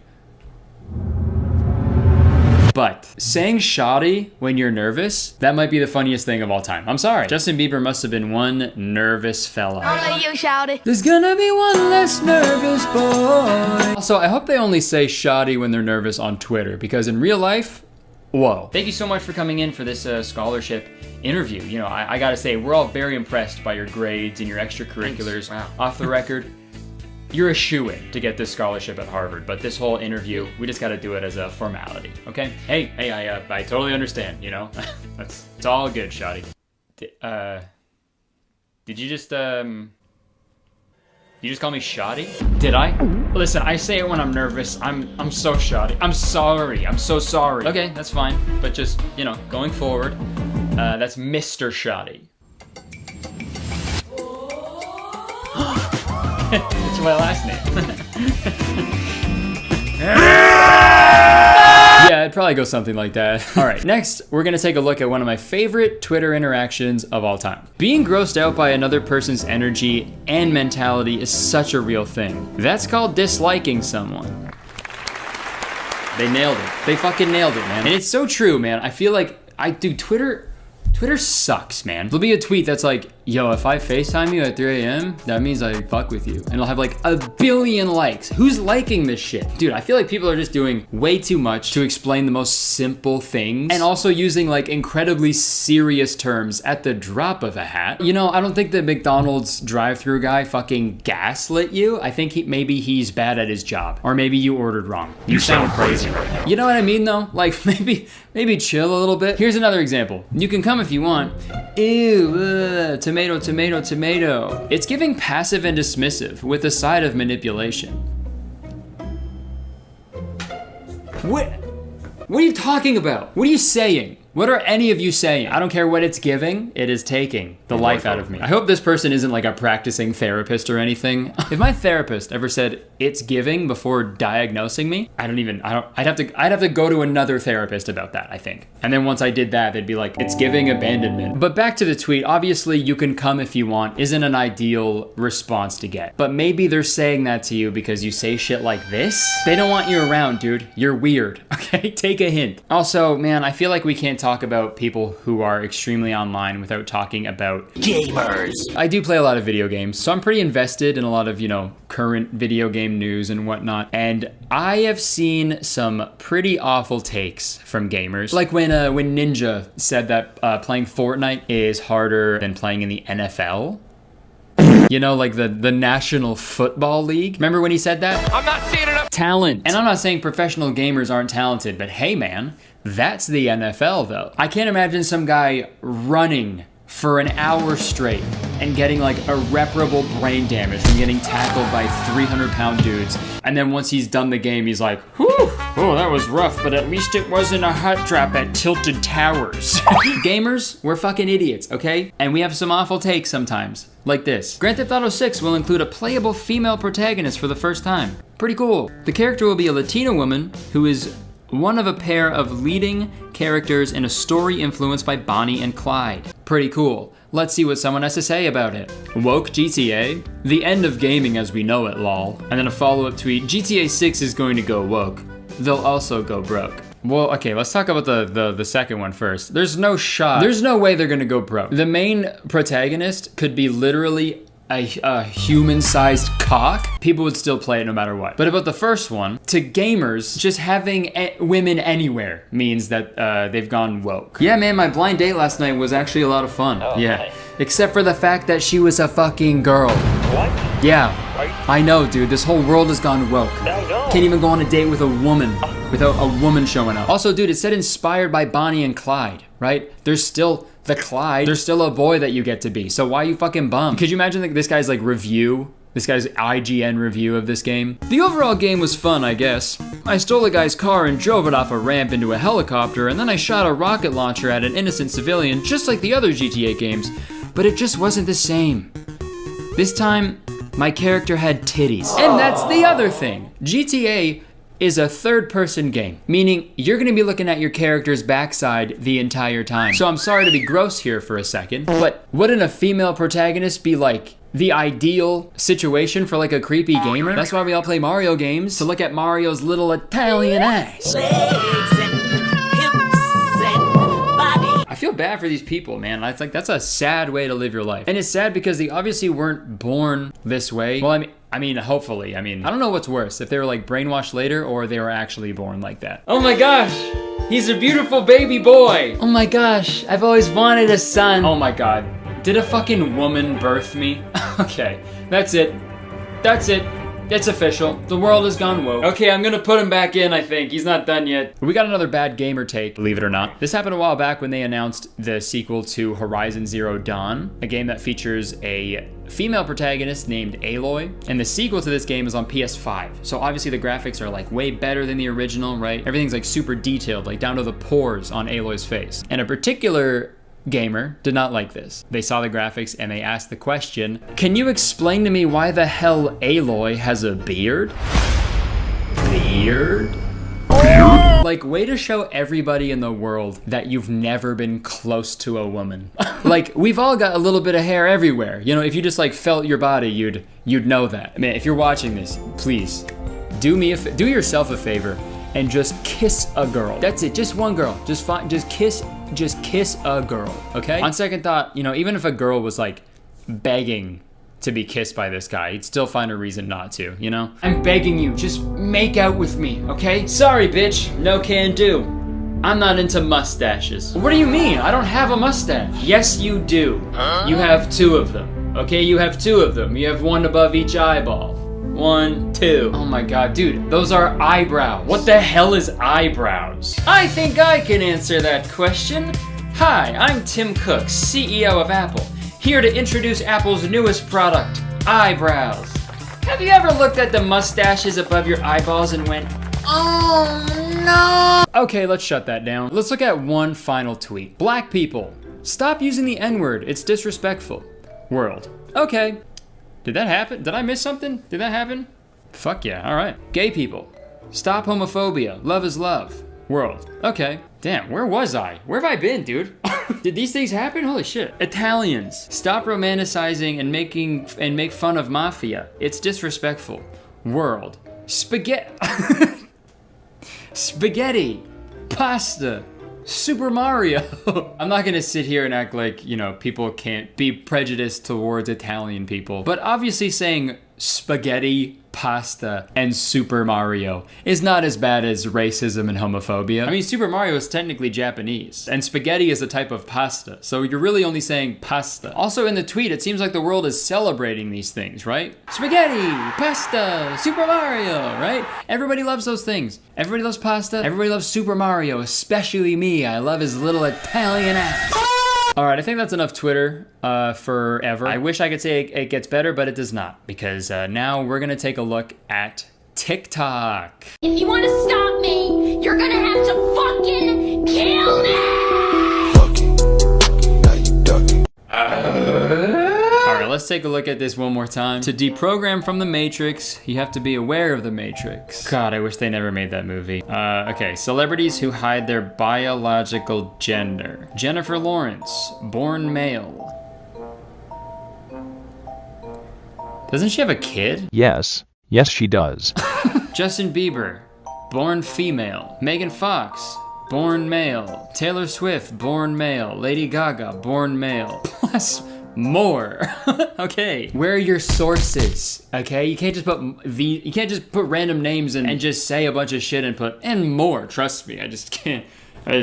But saying shoddy when you're nervous, that might be the funniest thing of all time. I'm sorry. Justin Bieber must have been one nervous fella. Only you, shouty. There's gonna be one less nervous boy. Also, I hope they only say shoddy when they're nervous on Twitter, because in real life, whoa. Thank you so much for coming in for this scholarship interview. You know, I gotta say, we're all very impressed by your grades and your extracurriculars. Wow. Off the record, you're a shoo-in to get this scholarship at Harvard, but this whole interview, we just gotta do it as a formality, okay? Hey, I totally understand, you know? It's all good, shoddy. Did you just call me shoddy? Did I? Listen, I say it when I'm nervous. I'm so shoddy. I'm sorry. I'm so sorry. Okay, that's fine. But just, you know, going forward, that's Mr. Shoddy. It's my last name. Yeah, it'd probably go something like that. All right, next, we're gonna take a look at one of my favorite Twitter interactions of all time. Being grossed out by another person's energy and mentality is such a real thing. That's called disliking someone. They nailed it. They fucking nailed it, man. And it's so true, man. I feel like, Twitter sucks, man. There'll be a tweet that's like, yo, if I FaceTime you at 3 a.m., that means I fuck with you. And it'll have like 1 billion likes. Who's liking this shit? Dude, I feel like people are just doing way too much to explain the most simple things and also using like incredibly serious terms at the drop of a hat. You know, I don't think the McDonald's drive-thru guy fucking gaslit you. I think maybe he's bad at his job. Or maybe you ordered wrong. You sound crazy right now. You know what I mean though? Like maybe chill a little bit. Here's another example. You can come if you want. Ew, tomato, tomato, tomato. It's giving passive and dismissive with a side of manipulation. What are you talking about? What are you saying? What are any of you saying? I don't care what it's giving, it is taking the life out of me. I hope this person isn't like a practicing therapist or anything. If my therapist ever said it's giving before diagnosing me, I'd have to go to another therapist about that, I think. And then once I did that, they'd be like, it's giving abandonment. But back to the tweet, obviously you can come if you want isn't an ideal response to get. But maybe they're saying that to you because you say shit like this. They don't want you around, dude. You're weird, okay? Take a hint. Also, man, I feel like we can't talk about people who are extremely online without talking about gamers. I do play a lot of video games, so I'm pretty invested in a lot of, you know, current video game news and whatnot. And I have seen some pretty awful takes from gamers. Like when Ninja said that playing Fortnite is harder than playing in the NFL. You know, like the National Football League. Remember when he said that? I'm not seeing enough talent. And I'm not saying professional gamers aren't talented, but hey man, that's the NFL though. I can't imagine some guy running for an hour straight and getting like irreparable brain damage from getting tackled by 300-pound dudes. And then once he's done the game, he's like, whew, oh, that was rough, but at least it wasn't a hot drop at Tilted Towers. Gamers, we're fucking idiots, okay? And we have some awful takes sometimes, like this. Grand Theft Auto 6 will include a playable female protagonist for the first time. Pretty cool. The character will be a Latina woman who is one of a pair of leading characters in a story influenced by Bonnie and Clyde. Pretty cool. Let's see what someone has to say about it. Woke GTA? The end of gaming as we know it, lol. And then a follow-up tweet, GTA 6 is going to go woke. They'll also go broke. Well, okay, let's talk about the second one first. There's no way they're gonna go broke. The main protagonist could be literally a human-sized cock. People would still play it no matter what. But about the first one, to gamers, just having women anywhere means that they've gone woke. Yeah, man, my blind date last night was actually a lot of fun. Oh, yeah. Nice. Except for the fact that she was a fucking girl. What? Yeah. I know, dude. This whole world has gone woke. Can't even go on a date with a woman without a woman showing up. Also, dude, it said inspired by Bonnie and Clyde, right? There's still the Clyde. There's still a boy that you get to be. So why are you fucking bummed? Could you imagine like, this guy's like review? This guy's IGN review of this game? The overall game was fun, I guess. I stole a guy's car and drove it off a ramp into a helicopter, and then I shot a rocket launcher at an innocent civilian, just like the other GTA games. But it just wasn't the same. This time, my character had titties. And that's the other thing. GTA is a third-person game, meaning you're gonna be looking at your character's backside the entire time. So I'm sorry to be gross here for a second, but wouldn't a female protagonist be like the ideal situation for like a creepy gamer? That's why we all play Mario games, to look at Mario's little Italian ass. I feel bad for these people, man. It's like, that's a sad way to live your life. And it's sad because they obviously weren't born this way. Well, I mean, hopefully. I mean, I don't know what's worse, if they were like brainwashed later or they were actually born like that. Oh my gosh, he's a beautiful baby boy. Oh my gosh, I've always wanted a son. Oh my God, did a fucking woman birth me? Okay, that's it. That's it. It's official. The world has gone woke. Okay, I'm gonna put him back in, I think. He's not done yet. We got another bad gamer take, believe it or not. This happened a while back when they announced the sequel to Horizon Zero Dawn, a game that features a female protagonist named Aloy. And the sequel to this game is on PS5. So obviously the graphics are like way better than the original, right? Everything's like super detailed, like down to the pores on Aloy's face. And a particular gamer did not like this. They saw the graphics and they asked the question, can you explain to me why the hell Aloy has a beard? Beard? Like, way to show everybody in the world that you've never been close to a woman. Like, we've all got a little bit of hair everywhere. You know, if you just like felt your body, you'd know that. I mean, if you're watching this, please do yourself a favor and just kiss a girl. That's it, just one girl. Just kiss a girl, okay? On second thought, you know, even if a girl was like begging to be kissed by this guy, you'd still find a reason not to, you know? I'm begging you, just make out with me, okay? Sorry, bitch, no can do. I'm not into mustaches. What do you mean? I don't have a mustache. Yes, you do. You have two of them, okay? You have two of them. You have one above each eyeball. 1, 2. Oh my God, dude, those are eyebrows. What the hell is eyebrows? I think I can answer that question. Hi, I'm Tim Cook, CEO of Apple, here to introduce Apple's newest product, eyebrows. Have you ever looked at the mustaches above your eyeballs and went, oh no? Okay, let's shut that down. Let's look at one final tweet. Black people, stop using the N-word, it's disrespectful. World, okay. Did that happen? Did I miss something? Did that happen? Fuck yeah, all right. Gay people, stop homophobia. Love is love. World, okay. Damn, where was I? Where have I been, dude? Did these things happen? Holy shit. Italians, stop romanticizing and make fun of mafia. It's disrespectful. World, spaghetti, pasta, Super Mario. I'm not gonna sit here and act like, you know, people can't be prejudiced towards Italian people, but obviously saying spaghetti, pasta, and Super Mario is not as bad as racism and homophobia. I mean, Super Mario is technically Japanese, and spaghetti is a type of pasta, so you're really only saying pasta. Also in the tweet, it seems like the world is celebrating these things, right? Spaghetti, pasta, Super Mario, right? Everybody loves those things. Everybody loves pasta, everybody loves Super Mario, especially me. I love his little Italian ass. All right, I think that's enough Twitter forever. I wish I could say it gets better, but it does not, because now we're gonna take a look at TikTok. If you want to stop me, you're gonna have to fucking kill me! All right, let's take a look at this one more time. To deprogram from the Matrix, you have to be aware of the Matrix. God, I wish they never made that movie. Okay, celebrities who hide their biological gender. Jennifer Lawrence, born male. Doesn't she have a kid? Yes. Yes, she does. Justin Bieber, born female. Megan Fox, born male. Taylor Swift, born male. Lady Gaga, born male. Plus more. Okay, where are your sources? Okay, you can't just put random names and just say a bunch of shit and put and more. Trust me, I just can't tell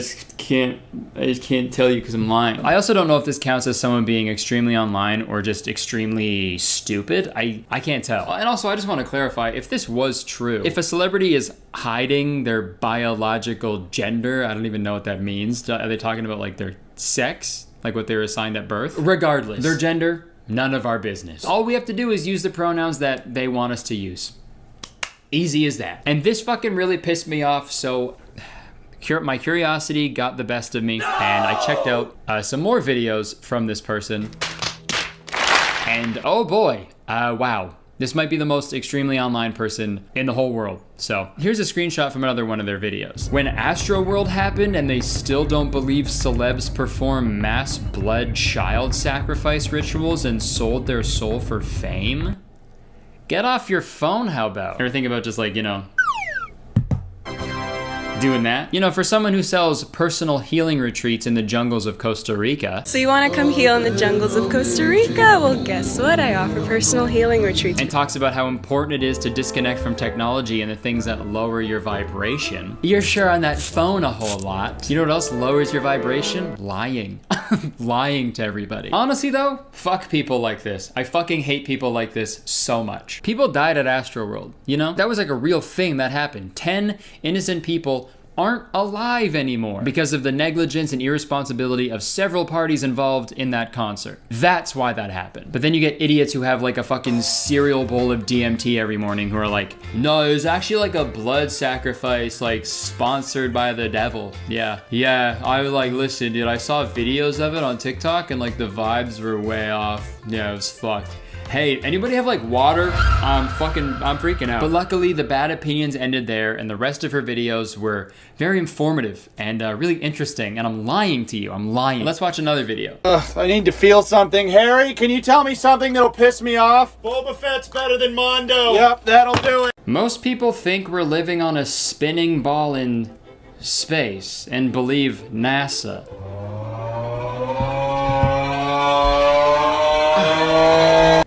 you because I'm lying. I also don't know if this counts as someone being extremely online or just extremely stupid. I can't tell. And also, I just want to clarify, if this was true, if a celebrity is hiding their biological gender, I don't even know what that means. Are they talking about like their sex? Like what they were assigned at birth? Regardless, their gender, none of our business. All we have to do is use the pronouns that they want us to use. Easy as that. And this fucking really pissed me off, so my curiosity got the best of me, and I checked out some more videos from this person. And And oh boy, wow. This might be the most extremely online person in the whole world. So here's a screenshot from another one of their videos. When Astroworld happened and they still don't believe celebs perform mass blood child sacrifice rituals and sold their soul for fame? Get off your phone, how about? Ever think about just like, you know, doing that? You know, for someone who sells personal healing retreats in the jungles of Costa Rica. So you want to come heal in the jungles of Costa Rica? Well, guess what? I offer personal healing retreats. And talks about how important it is to disconnect from technology and the things that lower your vibration. You're sure on that phone a whole lot. You know what else lowers your vibration? Lying. Lying to everybody. Honestly though, fuck people like this. I fucking hate people like this so much. People died at Astroworld, you know? That was like a real thing that happened. 10 innocent people aren't alive anymore because of the negligence and irresponsibility of several parties involved in that concert. That's why that happened. But then you get idiots who have like a fucking cereal bowl of DMT every morning who are like, no, it was actually like a blood sacrifice, like sponsored by the devil. Yeah, I was like, listen, dude, I saw videos of it on TikTok and like the vibes were way off. Yeah, it was fucked. Hey, anybody have like water? I'm freaking out. But luckily the bad opinions ended there and the rest of her videos were very informative and really interesting. And I'm lying to you, I'm lying. Let's watch another video. I need to feel something. Harry, can you tell me something that'll piss me off? Boba Fett's better than Mondo. Yep, that'll do it. Most people think we're living on a spinning ball in space and believe NASA.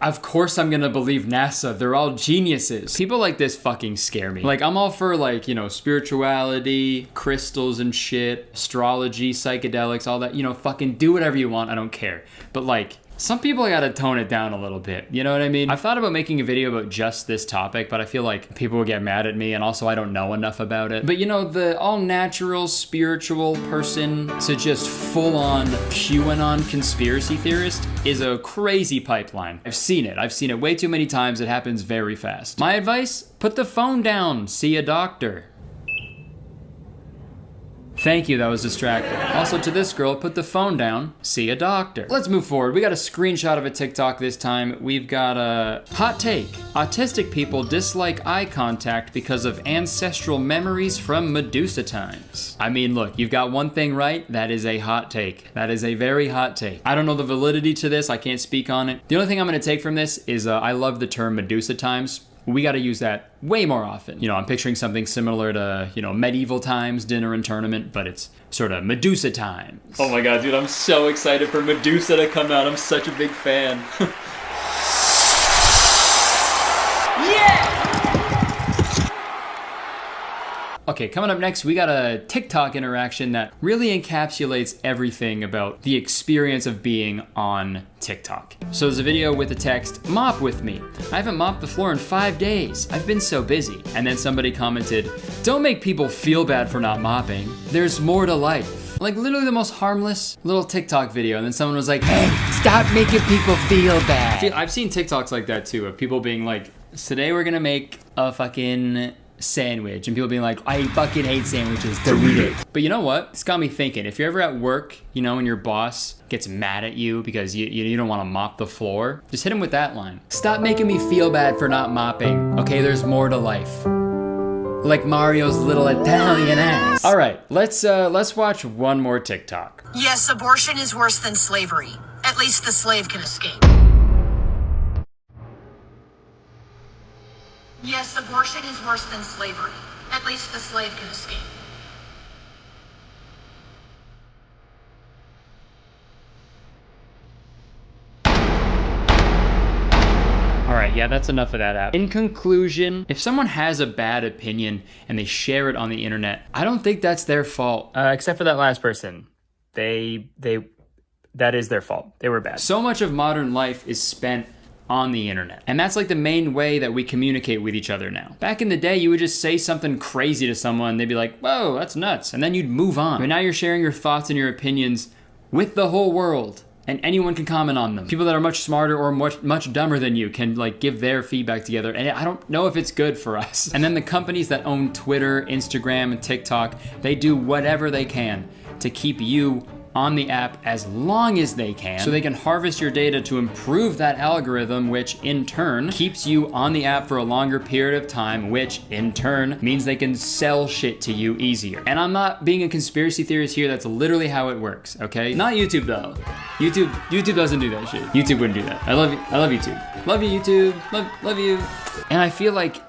Of course I'm gonna believe NASA. They're all geniuses. People like this fucking scare me. Like, I'm all for like, you know, spirituality, crystals and shit, astrology, psychedelics, all that. You know, fucking do whatever you want. I don't care. But like, some people gotta tone it down a little bit. You know what I mean? I've thought about making a video about just this topic, but I feel like people will get mad at me and also I don't know enough about it. But you know, the all natural spiritual person to just full on QAnon conspiracy theorist is a crazy pipeline. I've seen it way too many times. It happens very fast. My advice, put the phone down, see a doctor. Thank you, that was distracting. Also to this girl, put the phone down, see a doctor. Let's move forward. We got a screenshot of a TikTok this time. We've got a hot take. Autistic people dislike eye contact because of ancestral memories from Medusa times. I mean, look, you've got one thing right. That is a hot take. That is a very hot take. I don't know the validity to this. I can't speak on it. The only thing I'm gonna take from this is I love the term Medusa times. We gotta use that way more often. You know, I'm picturing something similar to, you know, medieval times, dinner and tournament, but it's sort of Medusa times. Oh my god, dude, I'm so excited for Medusa to come out. I'm such a big fan. Okay, coming up next, we got a TikTok interaction that really encapsulates everything about the experience of being on TikTok. So there's a video with the text, "Mop with me. I haven't mopped the floor in 5 days. I've been so busy." And then somebody commented, "Don't make people feel bad for not mopping. There's more to life." Like literally the most harmless little TikTok video. And then someone was like, "Hey, stop making people feel bad." I've seen TikToks like that too, of people being like, "Today we're gonna make a fucking sandwich," and people being like, "I fucking hate sandwiches, delete it." But you know what? It's got me thinking, if you're ever at work, you know, and your boss gets mad at you because you don't want to mop the floor, just hit him with that line. "Stop making me feel bad for not mopping. Okay, there's more to life." Like Mario's little Italian ass. All right, let's watch one more TikTok. Yes, abortion is worse than slavery. At least the slave can escape. Yes, abortion is worse than slavery. At least the slave can escape. All right, yeah, that's enough of that app. In conclusion, if someone has a bad opinion and they share it on the internet, I don't think that's their fault. Except for that last person. That is their fault. They were bad. So much of modern life is spent on the internet. And that's like the main way that we communicate with each other now. Back in the day, you would just say something crazy to someone, they'd be like, "Whoa, that's nuts," and then you'd move on. But now you're sharing your thoughts and your opinions with the whole world, and anyone can comment on them. People that are much smarter or much dumber than you can like give their feedback together, and I don't know if it's good for us. And then the companies that own Twitter, Instagram, and TikTok, they do whatever they can to keep you on the app as long as they can so they can harvest your data to improve that algorithm, which in turn keeps you on the app for a longer period of time, which in turn means they can sell shit to you easier. And I'm not being a conspiracy theorist here, that's literally how it works, okay? Not YouTube though. YouTube doesn't do that shit. YouTube wouldn't do that. I love YouTube. Love you, YouTube. Love you. And I feel like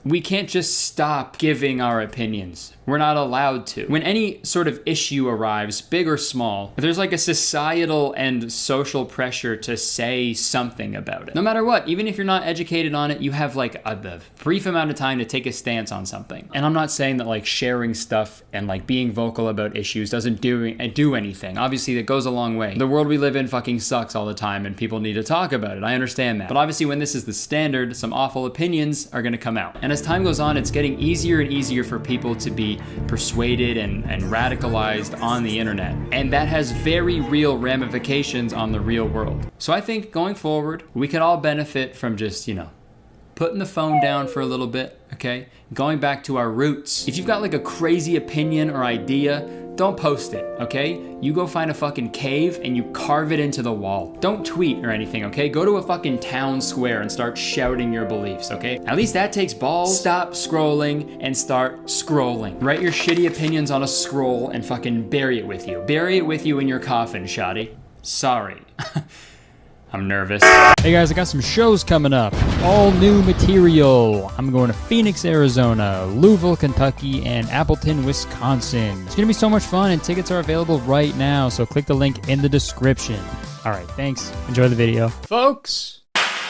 we can't just stop giving our opinions. We're not allowed to. When any sort of issue arrives, big or small, there's like a societal and social pressure to say something about it. No matter what, even if you're not educated on it, you have like a brief amount of time to take a stance on something. And I'm not saying that like sharing stuff and like being vocal about issues doesn't do anything. Obviously that goes a long way. The world we live in fucking sucks all the time and people need to talk about it. I understand that. But obviously when this is the standard, some awful opinions are gonna come out. And as time goes on, it's getting easier and easier for people to be persuaded and radicalized on the internet. And that has very real ramifications on the real world. So I think going forward, we could all benefit from just, putting the phone down for a little bit, okay? Going back to our roots. If you've got like a crazy opinion or idea, don't post it, okay? You go find a fucking cave and you carve it into the wall. Don't tweet or anything, okay? Go to a fucking town square and start shouting your beliefs, okay? At least that takes balls. Stop scrolling and start scrolling. Write your shitty opinions on a scroll and fucking bury it with you. Bury it with you in your coffin, shoddy. Sorry. I'm nervous. Hey guys, I got some shows coming up. All new material. I'm going to Phoenix, Arizona, Louisville, Kentucky, and Appleton, Wisconsin. It's gonna be so much fun and tickets are available right now, so click the link in the description. All right, thanks. Enjoy the video. Folks,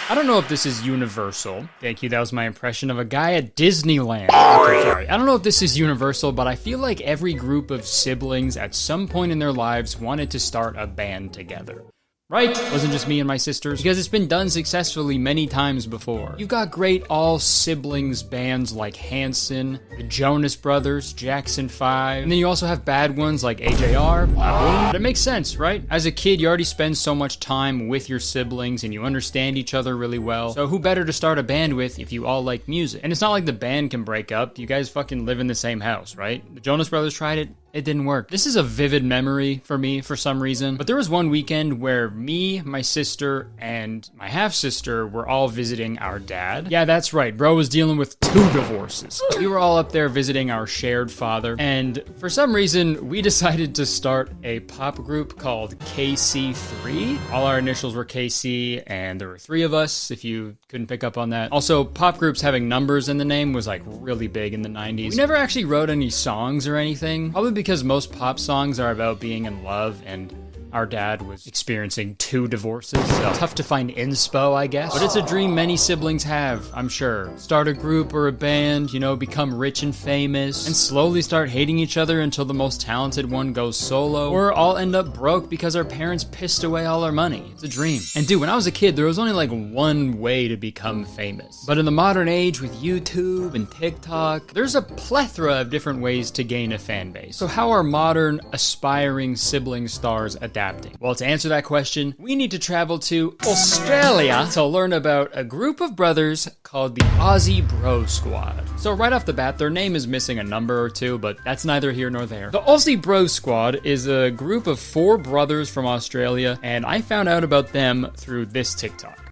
I don't know if this is universal. Thank you, that was my impression of a guy at Disneyland. Okay, sorry. I don't know if this is universal, but I feel like every group of siblings at some point in their lives wanted to start a band together. Right? It wasn't just me and my sisters, because it's been done successfully many times before. You've got great all-siblings bands like Hanson, the Jonas Brothers, Jackson 5, and then you also have bad ones like AJR, but it makes sense, right? As a kid, you already spend so much time with your siblings and you understand each other really well, so who better to start a band with if you all like music? And it's not like the band can break up, you guys fucking live in the same house, right? The Jonas Brothers tried it. It didn't work. This is a vivid memory for me for some reason, but there was one weekend where me, my sister, and my half-sister were all visiting our dad. Yeah, that's right, bro was dealing with 2 divorces. We were all up there visiting our shared father, and for some reason, we decided to start a pop group called KC3. All our initials were KC, and there were 3 of us, if you couldn't pick up on that. Also, pop groups having numbers in the name was like really big in the 90s. We never actually wrote any songs or anything, probably because most pop songs are about being in love, and our dad was experiencing 2 divorces, so tough to find inspo, I guess. But it's a dream many siblings have, I'm sure. Start a group or a band, become rich and famous, and slowly start hating each other until the most talented one goes solo, or all end up broke because our parents pissed away all our money. It's a dream. And dude, when I was a kid, there was only like one way to become famous. But in the modern age with YouTube and TikTok, there's a plethora of different ways to gain a fan base. So how are modern, aspiring sibling stars adapting? Well, to answer that question, we need to travel to Australia to learn about a group of brothers called the Aussie Bro Squad. So right off the bat, their name is missing a number or 2, but that's neither here nor there. The Aussie Bro Squad is a group of 4 brothers from Australia, and I found out about them through this TikTok.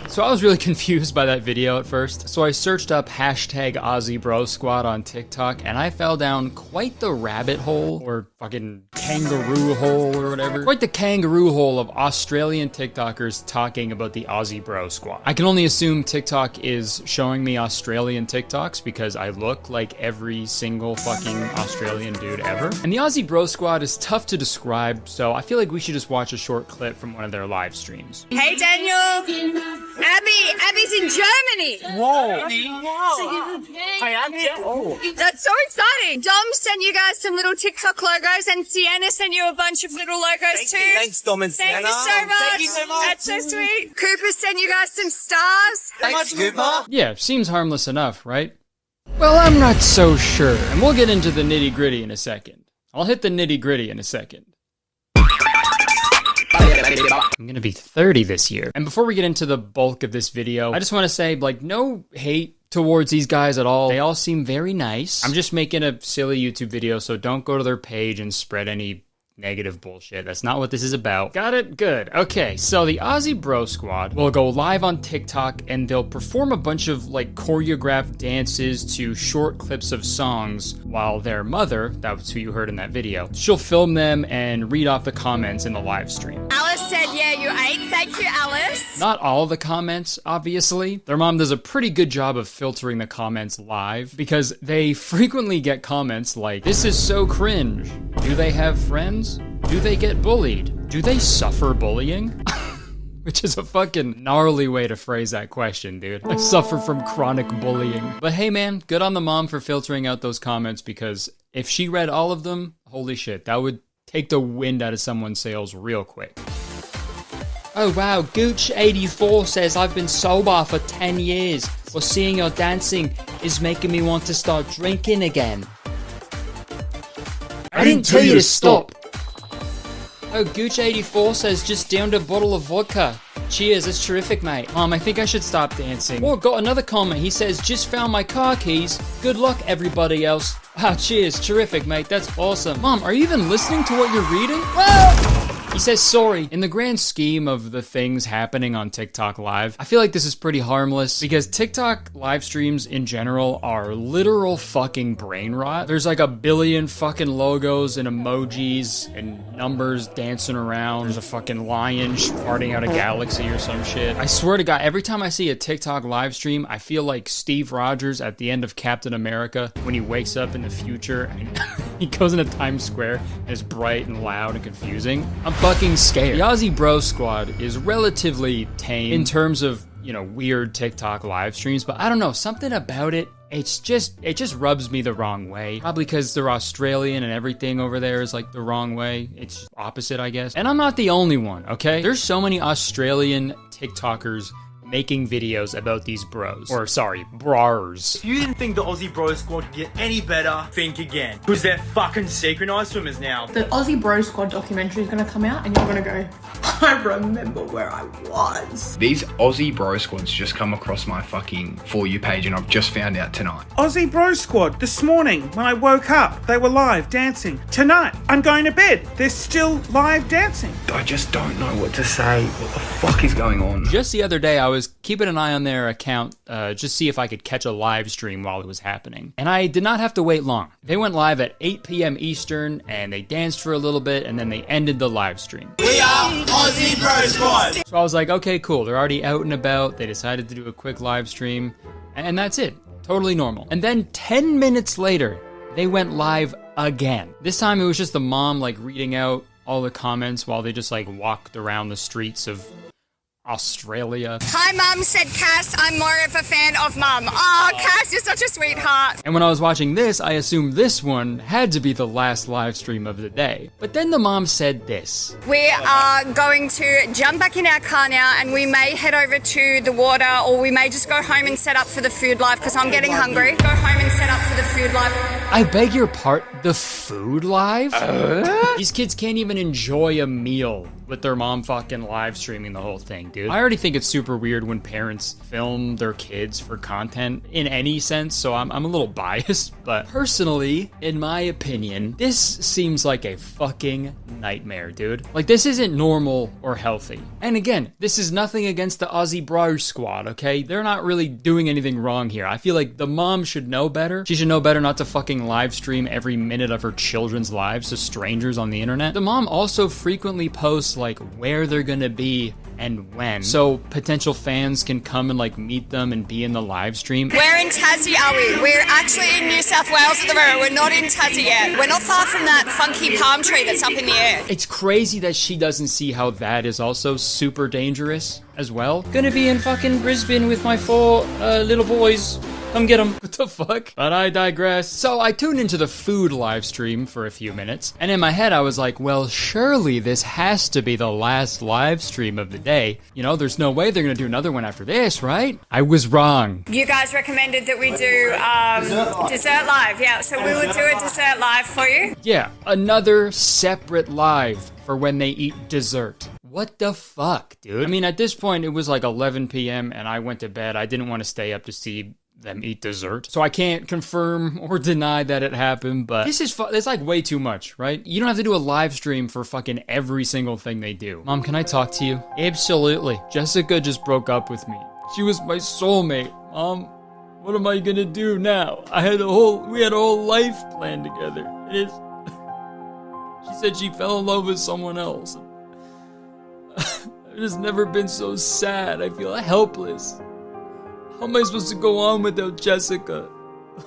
So I was really confused by that video at first, so I searched up hashtag Aussie Bro Squad on TikTok, and I fell down quite the rabbit hole, or fucking kangaroo hole or whatever. Quite the kangaroo hole of Australian TikTokers talking about the Aussie Bro Squad. I can only assume TikTok is showing me Australian TikToks because I look like every single fucking Australian dude ever. And the Aussie Bro Squad is tough to describe, so I feel like we should just watch a short clip from one of their live streams. Hey Daniel! Abby's in Germany! Whoa! Hey, Abby! Oh. That's so exciting! Dom sent you guys some little TikTok logos, and Sienna sent you a bunch of little logos too. Thanks, Dom and Sienna. Thank you so much! Thank you so much! That's so sweet! Cooper sent you guys some stars. Thanks, Cooper! Yeah, seems harmless enough, right? Well, I'm not so sure, and we'll get into the nitty-gritty in a second. I'll hit the nitty-gritty in a second. I'm gonna be 30 this year. And before we get into the bulk of this video, I just want to say, no hate towards these guys at all. They all seem very nice. I'm just making a silly YouTube video, so don't go to their page and spread any negative bullshit. That's not what this is about. Got it? Good. Okay, so the Aussie Bro Squad will go live on TikTok and they'll perform a bunch of like choreographed dances to short clips of songs while their mother, that's who you heard in that video, she'll film them and read off the comments in the live stream. Alice said, yeah, you ate. Thank you, Alice. Not all the comments, obviously. Their mom does a pretty good job of filtering the comments live because they frequently get comments like, "This is so cringe. Do they have friends? Do they get bullied? Do they suffer bullying?" Which is a fucking gnarly way to phrase that question, dude. I suffer from chronic bullying. But hey man, good on the mom for filtering out those comments because if she read all of them, holy shit, that would take the wind out of someone's sails real quick. Oh wow, Gooch84 says, "I've been sober for 10 years. Well, seeing your dancing is making me want to start drinking again." I didn't tell you to stop. Oh, Gooch84 says, "Just downed a bottle of vodka. Cheers, it's terrific, mate." Mom, I think I should stop dancing. Oh, got another comment. He says, "Just found my car keys. Good luck, everybody else." Wow, cheers, terrific, mate. That's awesome. Mom, are you even listening to what you're reading? Whoa! He says, "Sorry." In the grand scheme of the things happening on TikTok Live, I feel like this is pretty harmless because TikTok live streams in general are literal fucking brain rot. There's like a billion fucking logos and emojis and numbers dancing around. There's a fucking lion farting out a galaxy or some shit. I swear to God, every time I see a TikTok live stream, I feel like Steve Rogers at the end of Captain America when he wakes up in the future and he goes into Times Square and it's bright and loud and confusing. I'm fucking scared. The Aussie Bro Squad is relatively tame in terms of, you know, weird TikTok live streams, but I don't know, something about it, it just rubs me the wrong way. Probably because they're Australian and everything over there is like the wrong way. It's opposite, I guess. And I'm not the only one, okay? There's so many Australian TikTokers making videos about these bros. Or, sorry, brawers. If you didn't think the Aussie Bro Squad could get any better, think again. Because they're fucking synchronized swimmers now. The Aussie Bro Squad documentary is going to come out and you're going to go, I remember where I was. These Aussie Bro Squads just come across my fucking For You page and I've just found out tonight. Aussie Bro Squad, this morning when I woke up, they were live dancing. Tonight, I'm going to bed. They're still live dancing. I just don't know what to say. What the fuck is going on? Just the other day, I was keeping an eye on their account, just see if I could catch a live stream while it was happening. And I did not have to wait long. They went live at 8 p.m. Eastern, and they danced for a little bit, and then they ended the live stream. We are Aussie Bro Squad! So I was like, okay, cool. They're already out and about. They decided to do a quick live stream, and that's it. Totally normal. And then 10 minutes later, they went live again. This time it was just the mom, like, reading out all the comments while they just, like, walked around the streets of Australia. Hi, Mum, said Cass. I'm more of a fan of Mum. Oh, Cass, you're such a sweetheart. And when I was watching this, I assumed this one had to be the last live stream of the day. But then the mom said this. We are going to jump back in our car now and we may head over to the water or we may just go home and set up for the food live because I'm getting hungry. Go home and set up for the food live. I beg your pardon, the food live? These kids can't even enjoy a meal with their mom fucking live streaming the whole thing, dude. I already think it's super weird when parents film their kids for content in any sense, so I'm a little biased, but personally, in my opinion, this seems like a fucking nightmare, dude. Like, this isn't normal or healthy. And again, this is nothing against the Aussie Bro Squad, okay? They're not really doing anything wrong here. I feel like the mom should know better. She should know better not to fucking live stream every minute of her children's lives to strangers on the internet. The mom also frequently posts like where they're gonna be and when, so potential fans can come and like meet them and be in the live stream. Where in Tassie are we? We're actually in New South Wales at the moment. We're not in Tassie yet. We're not far from that funky palm tree that's up in the air. It's crazy that she doesn't see how that is also super dangerous as well. Gonna be in fucking Brisbane with my 4 little boys. Come get them. What the fuck? But I digress. So I tuned into the food live stream for a few minutes, and in my head I was like, well, surely this has to be the last live stream of the day. You know, there's no way they're gonna do another one after this, right? I was wrong. You guys recommended that we do dessert live. Yeah, so we will do a dessert live for you. Yeah, another separate live for when they eat dessert. What the fuck, dude? I mean, at this point, it was like 11 p.m. and I went to bed. I didn't want to stay up to see them eat dessert. So I can't confirm or deny that it happened, but this is it's like way too much, right? You don't have to do a live stream for fucking every single thing they do. Mom, can I talk to you? Absolutely. Jessica just broke up with me. She was my soulmate. Mom, what am I gonna do now? We had a whole life planned together. She said she fell in love with someone else. I've just never been so sad. I feel helpless. How am I supposed to go on without Jessica?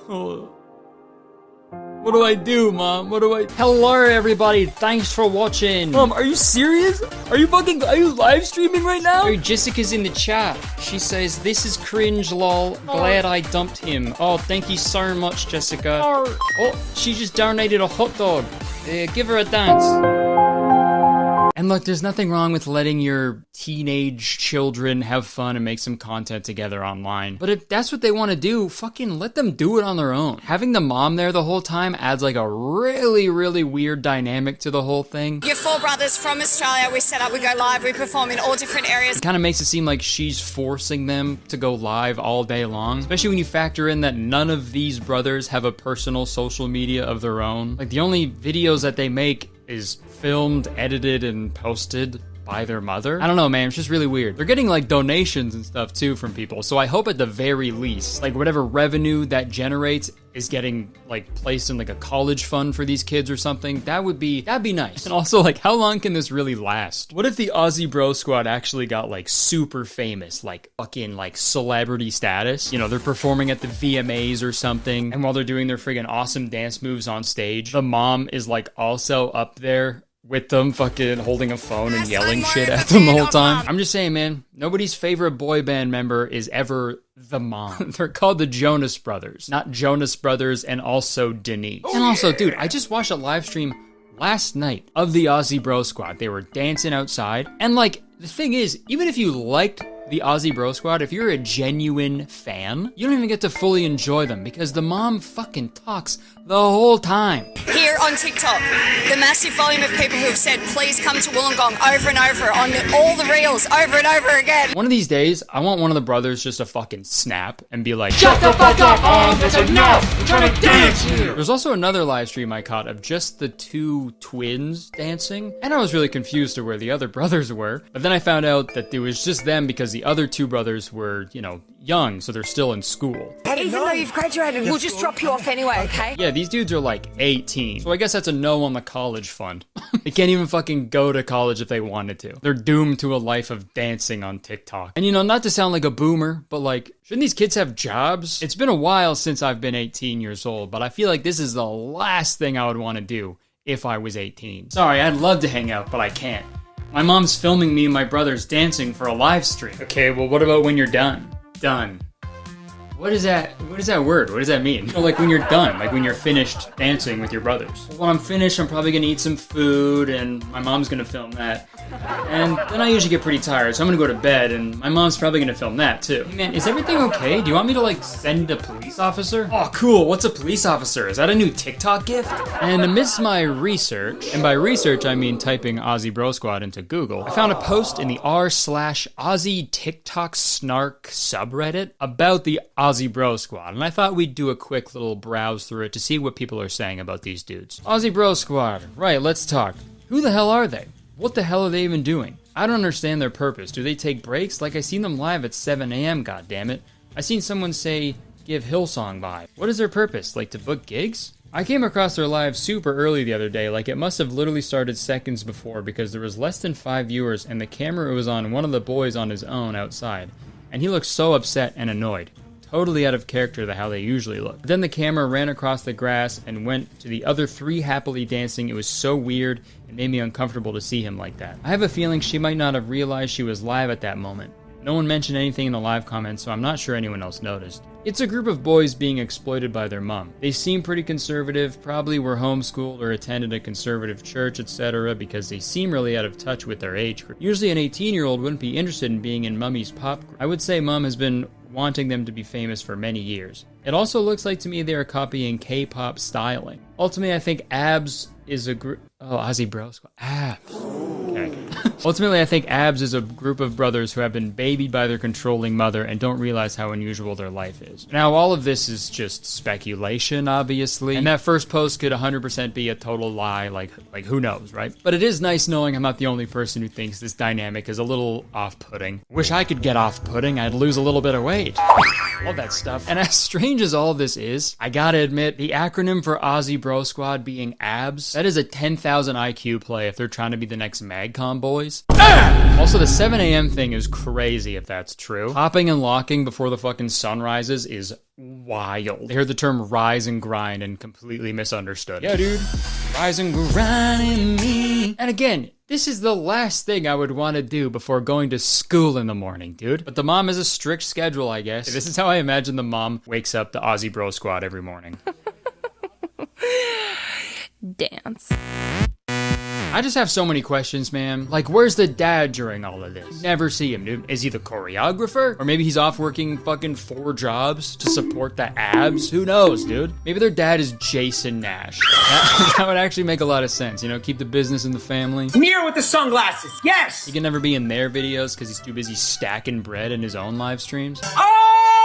What do I do, Mom? Hello, everybody. Thanks for watching. Mom, are you serious? Are you live streaming right now? Oh, Jessica's in the chat. She says, this is cringe, lol. Glad I dumped him. Oh, thank you so much, Jessica. Oh, she just donated a hot dog. Give her a dance. And look, there's nothing wrong with letting your teenage children have fun and make some content together online. But if that's what they want to do, fucking let them do it on their own. Having the mom there the whole time adds like a really, really weird dynamic to the whole thing. You're four brothers from Australia. We set up, we go live, we perform in all different areas. It kind of makes it seem like she's forcing them to go live all day long. Especially when you factor in that none of these brothers have a personal social media of their own. Like the only videos that they make is filmed, edited, and posted by their mother. I don't know, man, it's just really weird. They're getting like donations and stuff too from people, so I hope at the very least, like whatever revenue that generates is getting like placed in like a college fund for these kids or something. That'd be nice. And also, like, how long can this really last? What if the Aussie Bro Squad actually got like super famous, like fucking like celebrity status? You know, they're performing at the VMAs or something, and while they're doing their friggin' awesome dance moves on stage, the mom is like also up there with them fucking holding a phone and yelling shit at them the whole time. I'm just saying, man, nobody's favorite boy band member is ever the mom. They're called the Jonas Brothers, not Jonas Brothers and also Denise. And also, dude, I just watched a live stream last night of the Aussie Bro Squad. They were dancing outside. And like, the thing is, even if you liked the Aussie Bro Squad, if you're a genuine fan, you don't even get to fully enjoy them because the mom fucking talks the whole time. Here on TikTok, the massive volume of people who have said, please come to Wollongong over and over on all the reels over and over again. One of these days, I want one of the brothers just to fucking snap and be like, shut the fuck up, Mom, that's enough, I'm trying to dance here. There's also another live stream I caught of just the two twins dancing, and I was really confused to where the other brothers were, but then I found out that it was just them because the other two brothers were, you know, young, so they're still in school. Even though you've graduated, we'll just drop you off anyway, okay? Yeah, these dudes are like 18, so I guess that's a no on the college fund. They can't even fucking go to college if they wanted to. They're doomed to a life of dancing on TikTok. And you know, not to sound like a boomer, but like, shouldn't these kids have jobs? It's been a while since I've been 18 years old, but I feel like this is the last thing I would want to do if I was 18. Sorry, I'd love to hang out, but I can't. My mom's filming me and my brothers dancing for a live stream. Okay, well, what about when you're done? Done. What is that word? What does that mean? So, like when you're done, like when you're finished dancing with your brothers. When I'm finished, I'm probably gonna eat some food and my mom's gonna film that. And then I usually get pretty tired, so I'm gonna go to bed and my mom's probably gonna film that too. Hey man, is everything okay? Do you want me to like send a police officer? Oh cool, what's a police officer? Is that a new TikTok gift? And amidst my research, and by research I mean typing Aussie Bro Squad into Google, I found a post in the r/Aussie TikTok snark subreddit about the Aussie Bro Squad, and I thought we'd do a quick little browse through it to see what people are saying about these dudes. Aussie Bro Squad, right, let's talk. Who the hell are they? What the hell are they even doing? I don't understand their purpose. Do they take breaks? Like I seen them live at 7 a.m, goddammit. I seen someone say, give Hillsong vibe. What is their purpose? Like to book gigs? I came across their live super early the other day, like it must have literally started seconds before because there was less than 5 viewers and the camera was on one of the boys on his own outside. And he looked so upset and annoyed. Totally out of character to how they usually look. But then the camera ran across the grass and went to the other three happily dancing. It was so weird, it made me uncomfortable to see him like that. I have a feeling she might not have realized she was live at that moment. No one mentioned anything in the live comments, so I'm not sure anyone else noticed. It's a group of boys being exploited by their mom. They seem pretty conservative, probably were homeschooled or attended a conservative church, etc. because they seem really out of touch with their age group. Usually an 18-year-old wouldn't be interested in being in Mummy's pop group. I would say Mom has been wanting them to be famous for many years. It also looks like to me they are copying K-pop styling. Ultimately, I think ABS is a group... Oh, Aussie Bro Squad. ABS. Okay. Ultimately, I think abs is a group of brothers who have been babied by their controlling mother and don't realize how unusual their life is. Now, all of this is just speculation, obviously, and that first post could 100% be a total lie, like who knows, right? But it is nice knowing I'm not the only person who thinks this dynamic is a little off-putting. Wish I could get off-putting, I'd lose a little bit of weight. All that stuff. And as strange as all this is, I gotta admit, the acronym for Aussie Bro Squad being ABS, that is a 10,000 IQ play if they're trying to be the next MagCom boys. Also, the 7 a.m. thing is crazy if that's true. Hopping and locking before the fucking sun rises is wild. I heard the term rise and grind and completely misunderstood. Yeah, dude. Rise and grind in me. And again, this is the last thing I would want to do before going to school in the morning, dude. But the mom has a strict schedule, I guess. This is how I imagine the mom wakes up the Aussie Bro Squad every morning. Dance. I just have so many questions, man. Like, where's the dad during all of this? Never see him, dude. Is he the choreographer? Or maybe he's off working fucking 4 jobs to support the abs? Who knows, dude? Maybe their dad is Jason Nash. That would actually make a lot of sense, you know? Keep the business in the family. Mirror with the sunglasses, yes! He can never be in their videos because he's too busy stacking bread in his own live streams.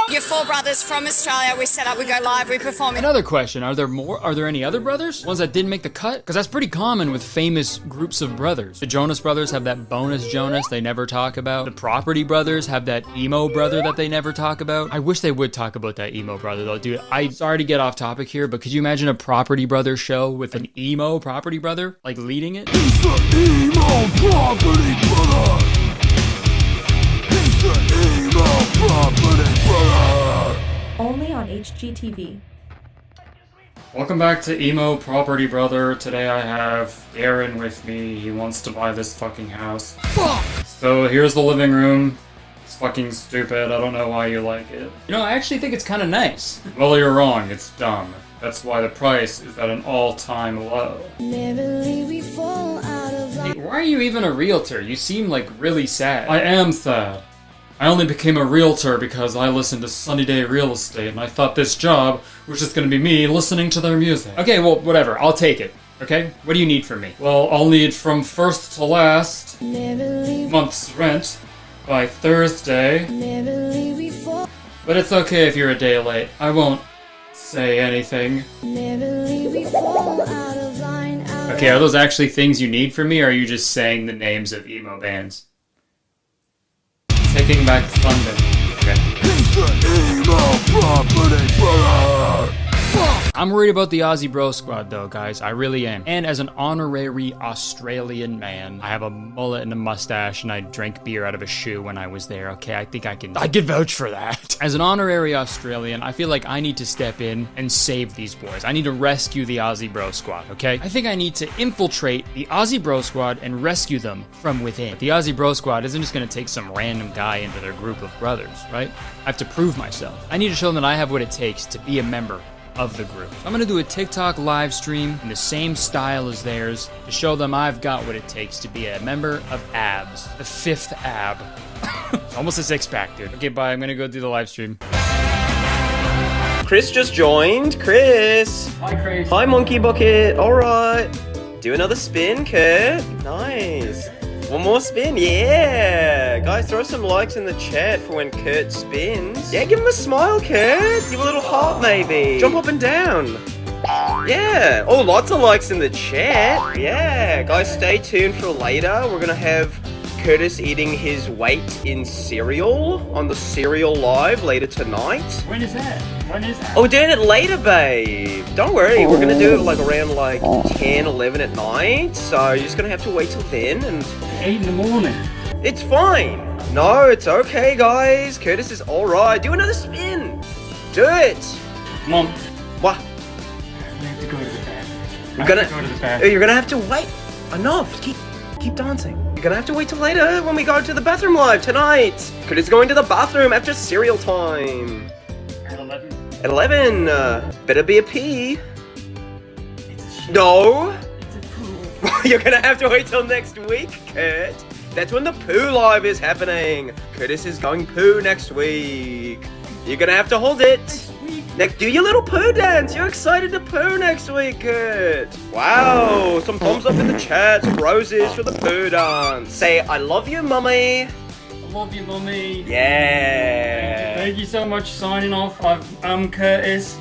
You're 4 brothers from Australia. We set up, we go live, we perform. Another question, are there any other brothers? Ones that didn't make the cut? Because that's pretty common with famous groups of brothers. The Jonas Brothers have that bonus Jonas they never talk about. The Property Brothers have that emo brother that they never talk about. I wish they would talk about that emo brother though, dude. I'm sorry to get off topic here, but could you imagine a Property Brothers show with an emo Property Brother, like, leading it? He's the emo Property Brother! He's the emo Property Brother! Only on HGTV. Welcome back to Emo Property Brother. Today I have Aaron with me. He wants to buy this fucking house. Fuck! So here's the living room. It's fucking stupid. I don't know why you like it. You know, I actually think it's kind of nice. Well, you're wrong. It's dumb. That's why the price is at an all-time low. Hey, why are you even a realtor? You seem like really sad. I am sad. I only became a realtor because I listened to Sunny Day Real Estate and I thought this job was just gonna be me listening to their music. Okay, well, whatever. I'll take it. Okay? What do you need from me? Well, I'll need from first to last month's rent by Thursday. But it's okay if you're a day late. I won't say anything. Okay, are those actually things you need from me, or are you just saying the names of emo bands? Taking back London. Okay. He's the emo Property Brother! I'm worried about the Aussie Bro Squad though, guys. I really am. And as an honorary Australian man, I have a mullet and a mustache, and I drank beer out of a shoe when I was there. Okay, I think I can vouch for that. As an honorary Australian, I feel like I need to step in and save these boys. I need to rescue the Aussie Bro Squad, okay? I think I need to infiltrate the Aussie Bro Squad and rescue them from within. But the Aussie Bro Squad isn't just gonna take some random guy into their group of brothers, right? I have to prove myself. I need to show them that I have what it takes to be a member of the group. I'm gonna do a TikTok live stream in the same style as theirs to show them I've got what it takes to be a member of ABS, the 5th ab. Almost a 6-pack, dude. Okay, bye. I'm gonna go do the live stream. Chris just joined. Chris. Hi, Chris. Hi, Monkey Bucket. All right. Do another spin, Kurt. Nice. One more spin, yeah! Guys, throw some likes in the chat for when Kurt spins. Yeah, give him a smile, Kurt! Give a little heart, maybe. Jump up and down. Yeah! Oh, lots of likes in the chat. Yeah! Guys, stay tuned for later. We're gonna have Kurtis eating his weight in cereal on the Cereal Live later tonight. When is that? Oh, we're doing it later, babe. Don't worry, we're gonna do it like around like 10, 11 at night. So you're just gonna have to wait till then and... 8 in the morning. It's fine. No, it's okay, guys. Kurtis is alright. Do another spin. Do it. Mom. What? We have to go to the bathroom. You're gonna have to wait. Enough. Keep dancing. You're gonna have to wait till later when we go to the bathroom live tonight. Kurtis is going to the bathroom after cereal time. At 11. At 11. Better be a pee. No. It's a poo. You're gonna have to wait till next week, Kurt. That's when the poo live is happening. Kurtis is going poo next week. You're gonna have to hold it. Next week? Next, do your little poo dance. You're excited to poo next week, Kurt. Wow, some thumbs up in the chat, some roses for the poo dance. Say, I love you, mummy. I love you, mummy. Yeah. Thank you so much. Signing off. I'm Kurtis,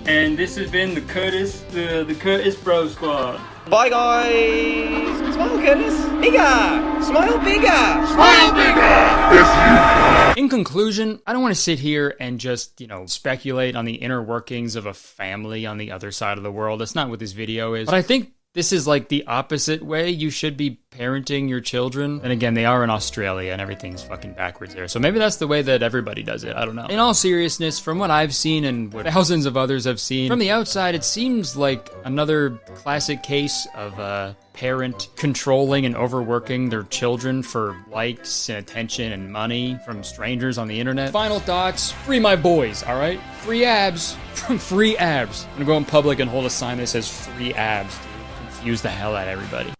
and this has been the Kurtis Bro Squad. Bye, guys. Smile, Kurtis. Bigger. Smile bigger. Smile bigger. In conclusion, I don't want to sit here and just, speculate on the inner workings of a family on the other side of the world. That's not what this video is. But I think this is like the opposite way you should be parenting your children. And again, they are in Australia and everything's fucking backwards there. So maybe that's the way that everybody does it. I don't know. In all seriousness, from what I've seen and what thousands of others have seen, from the outside, it seems like another classic case of a parent controlling and overworking their children for likes and attention and money from strangers on the internet. Final thoughts, free my boys, all right? Free abs from free abs. I'm gonna go in public and hold a sign that says free abs. Confuse the hell out of everybody.